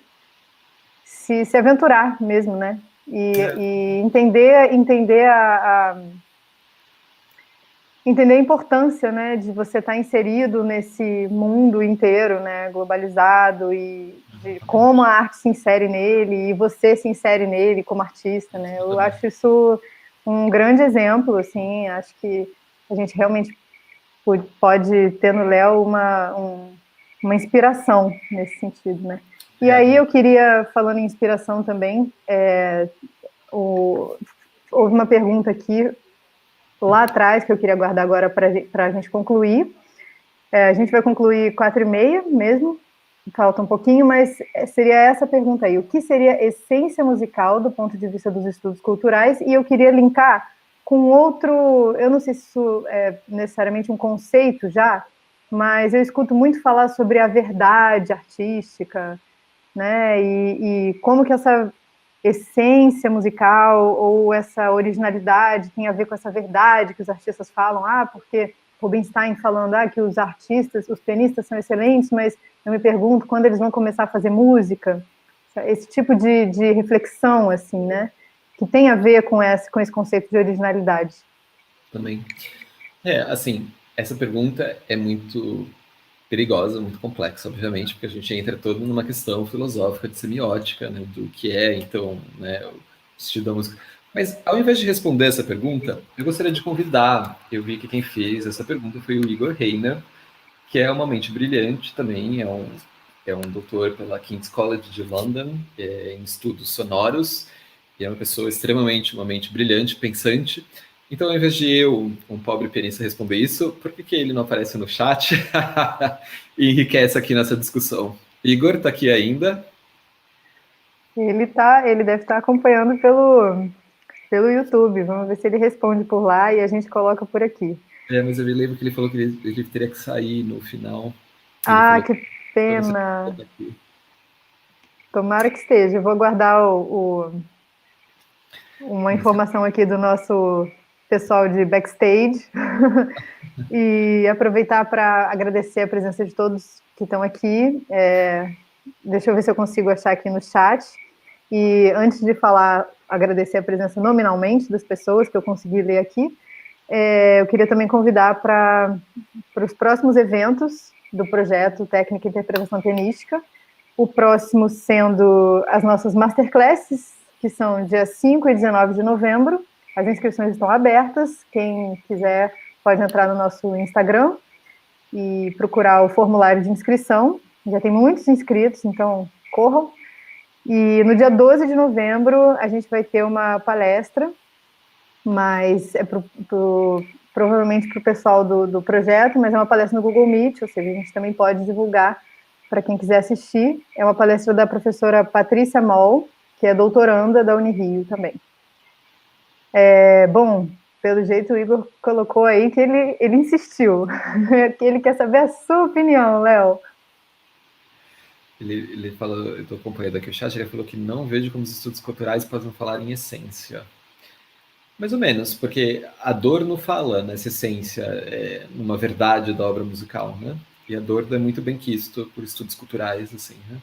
A: se aventurar mesmo, né? E entender entender a importância, né, de você estar inserido nesse mundo inteiro, né, globalizado, e de como a arte se insere nele e você se insere nele como artista, né? Eu acho isso um grande exemplo, assim. Acho que a gente realmente pode ter no Léo uma inspiração nesse sentido, né? E aí eu queria, falando em inspiração também, houve uma pergunta aqui lá atrás, que eu queria guardar agora para a gente concluir. A gente vai concluir 4h30 mesmo, falta um pouquinho, mas seria essa pergunta aí: o que seria essência musical do ponto de vista dos estudos culturais? E eu queria linkar com outro, eu não sei se isso é necessariamente um conceito já, mas eu escuto muito falar sobre a verdade artística, né, e como que essa essência musical ou essa originalidade tem a ver com essa verdade que os artistas falam. Porque Rubinstein falando que os artistas, os pianistas são excelentes, mas eu me pergunto quando eles vão começar a fazer música. Esse tipo de reflexão, assim, né, que tem a ver com esse conceito de originalidade.
B: Também. Assim, essa pergunta é muito perigosa, muito complexa, obviamente, porque a gente entra todo numa questão filosófica de semiótica, né, do que então, né, o estilo da música. Mas, ao invés de responder essa pergunta, eu gostaria de convidar, eu vi que quem fez essa pergunta foi o Igor Reiner, que é uma mente brilhante também, é um doutor pela King's College de London, em estudos sonoros, e é uma pessoa extremamente, uma mente brilhante, pensante. Então, ao invés de eu, um pobre pianista, responder isso, por que ele não aparece no chat e enriquece aqui nessa discussão? Igor, está aqui ainda?
A: Ele deve estar acompanhando pelo YouTube. Vamos ver se ele responde por lá e a gente coloca por aqui.
B: Mas eu me lembro que ele falou que ele teria que sair no final.
A: Que pena. Tomara que esteja. Eu vou guardar uma informação aqui do nosso pessoal de backstage e aproveitar para agradecer a presença de todos que estão aqui. Deixa eu ver se eu consigo achar aqui no chat. E antes de falar, agradecer a presença nominalmente das pessoas que eu consegui ler aqui, eu queria também convidar para os próximos eventos do projeto Técnica e Interpretação Pianística. O próximo sendo as nossas masterclasses, que são dia 5 e 19 de novembro. As inscrições estão abertas. Quem quiser pode entrar no nosso Instagram e procurar o formulário de inscrição. Já tem muitos inscritos, então corram. E no dia 12 de novembro a gente vai ter uma palestra, mas provavelmente para o pessoal do projeto, mas é uma palestra no Google Meet, ou seja, a gente também pode divulgar para quem quiser assistir. É uma palestra da professora Patrícia Moll, que é doutoranda da Unirio também. Bom, pelo jeito o Igor colocou aí que ele insistiu, que ele quer saber a sua opinião, Léo.
B: Ele falou, eu estou acompanhando aqui o chat, ele falou que não vejo como os estudos culturais podem falar em essência. Mais ou menos, porque a dor não fala nessa essência, numa verdade da obra musical, né? E a dor é muito bem quisto por estudos culturais, assim, né?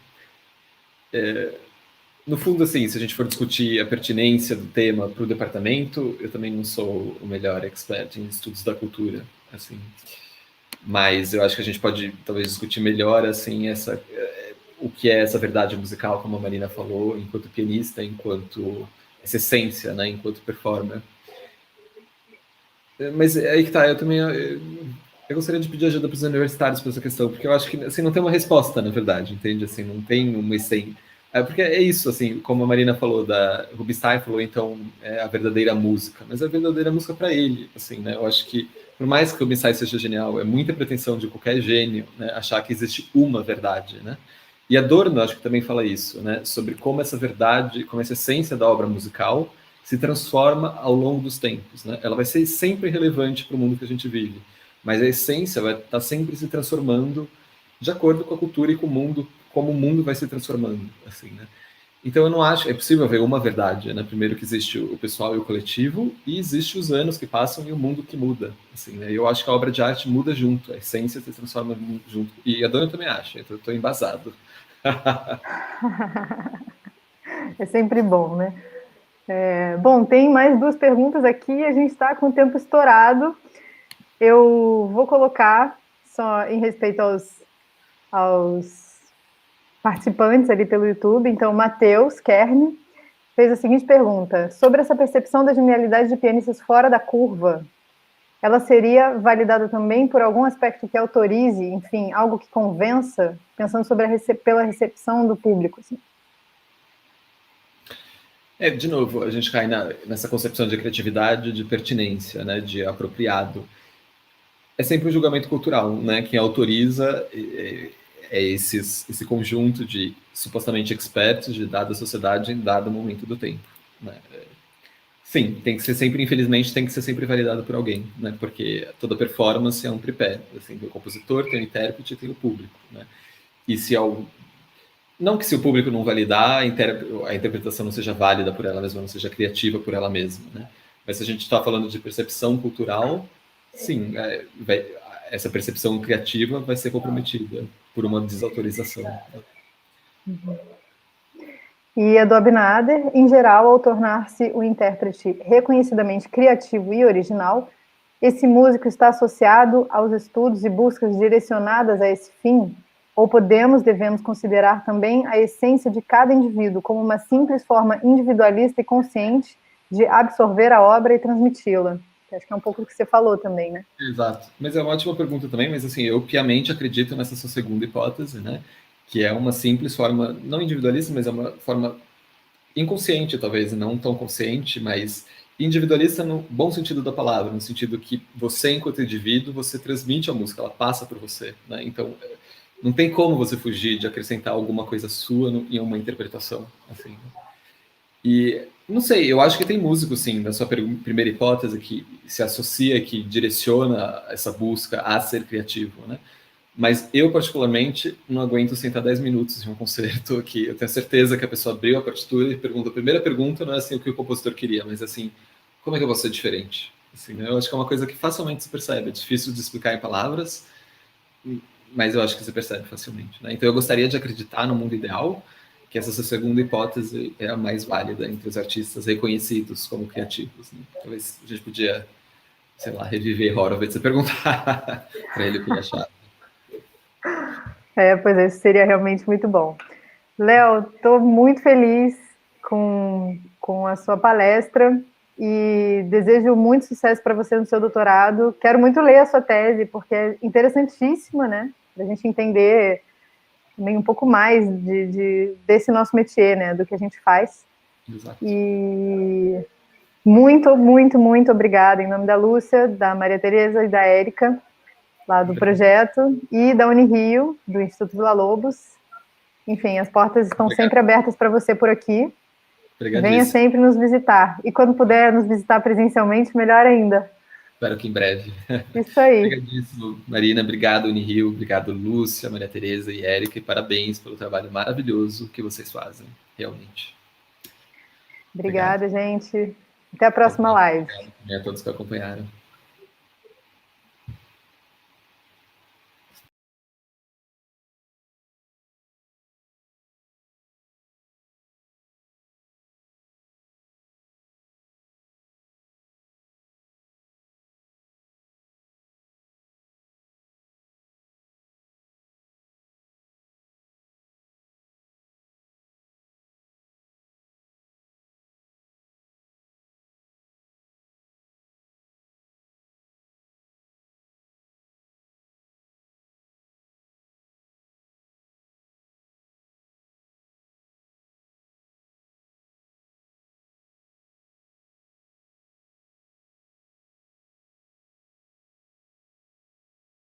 B: No fundo, assim, se a gente for discutir a pertinência do tema para o departamento, eu também não sou o melhor expert em estudos da cultura, assim. Mas eu acho que a gente pode talvez discutir melhor assim o que é essa verdade musical, como a Marina falou, enquanto pianista, enquanto essa essência, né, enquanto performer. Mas aí que tá, eu gostaria de pedir ajuda para os universitários para essa questão, porque eu acho que assim, não tem uma resposta, na verdade, entende? Assim, não tem uma essência. Porque é isso, assim, como a Marina falou, Rubinstein falou, então, a verdadeira música, mas a verdadeira música para ele, assim, né? Eu acho que, por mais que o Rubinstein seja genial, é muita pretensão de qualquer gênio, né, achar que existe uma verdade, né? E Adorno, acho que também fala isso, né? Sobre como essa verdade, como essa essência da obra musical se transforma ao longo dos tempos, né? Ela vai ser sempre relevante para o mundo que a gente vive, mas a essência vai estar sempre se transformando de acordo com a cultura e com o mundo, como o mundo vai se transformando, assim, né? Então eu não acho, é possível haver uma verdade, né? Primeiro que existe o pessoal e o coletivo, e existe os anos que passam e o mundo que muda, assim, né? Eu acho que a obra de arte muda junto, a essência se transforma junto, e a Dona também acha, então eu estou embasado.
A: É sempre bom, né? Bom, tem mais 2 perguntas aqui, a gente está com o tempo estourado. Eu vou colocar, só em respeito aos participantes ali pelo YouTube, então, Matheus Kern fez a seguinte pergunta: sobre essa percepção da genialidade de pianistas fora da curva, ela seria validada também por algum aspecto que autorize, enfim, algo que convença, pensando sobre pela recepção do público, assim?
B: De novo, a gente cai nessa concepção de criatividade, de pertinência, né, de apropriado. É sempre um julgamento cultural, né? Quem autoriza esse conjunto de supostamente expertos de dada sociedade em dado momento do tempo, né? Sim, tem que ser sempre, infelizmente, tem que ser sempre validado por alguém, né? Porque toda performance é um tripé, assim, tem o compositor, tem o intérprete e tem o público, né? E se não que se o público não validar, a interpretação não seja válida por ela mesma, não seja criativa por ela mesma, né? Mas se a gente está falando de percepção cultural, sim, essa percepção criativa vai ser comprometida por uma desautorização.
A: E a do Abinader, em geral, ao tornar-se o intérprete reconhecidamente criativo e original, esse músico está associado aos estudos e buscas direcionadas a esse fim? Ou devemos considerar também a essência de cada indivíduo como uma simples forma individualista e consciente de absorver a obra e transmiti-la? Acho que é um pouco do que você falou também, né?
B: Exato. Mas é uma ótima pergunta também, mas assim, eu piamente acredito nessa sua segunda hipótese, né? Que é uma simples forma, não individualista, mas é uma forma inconsciente, talvez, não tão consciente, mas individualista no bom sentido da palavra, no sentido que você, enquanto indivíduo, você transmite a música, ela passa por você, né? Então, não tem como você fugir de acrescentar alguma coisa sua em uma interpretação, assim. E, não sei, eu acho que tem músico, sim, na sua primeira hipótese, que se associa, que direciona essa busca a ser criativo, né? Mas eu, particularmente, não aguento sentar 10 minutos em um concerto aqui. Eu tenho certeza que a pessoa abriu a partitura e pergunta. A primeira pergunta não é assim o que o compositor queria, mas assim, como é que eu vou ser diferente? Assim, né? Eu acho que é uma coisa que facilmente se percebe. É difícil de explicar em palavras, mas eu acho que se percebe facilmente, né? Então eu gostaria de acreditar no mundo ideal, que essa segunda hipótese é a mais válida entre os artistas reconhecidos como criativos, né? Talvez a gente podia, sei lá, reviver Horowitz e perguntar para ele o que ele achava.
A: Pois é, isso seria realmente muito bom. Léo, estou muito feliz com a sua palestra e desejo muito sucesso para você no seu doutorado. Quero muito ler a sua tese, porque é interessantíssima, né? Para a gente entender também um pouco mais desse nosso métier, né? Do que a gente faz.
B: Exato.
A: E muito, muito, muito obrigada em nome da Lúcia, da Maria Tereza e da Érica, lá do projeto, e da Unirio, do Instituto Villa-Lobos. Enfim, as portas estão sempre abertas para você por aqui. Venha sempre nos visitar. E quando puder nos visitar presencialmente, melhor ainda.
B: Espero que em breve.
A: Isso aí.
B: Obrigadíssimo, Marina. Obrigado, Unirio. Obrigado, Lúcia, Maria Tereza e Érica. E parabéns pelo trabalho maravilhoso que vocês fazem, realmente.
A: Obrigada, gente. Até a próxima live.
B: Obrigado a todos que acompanharam.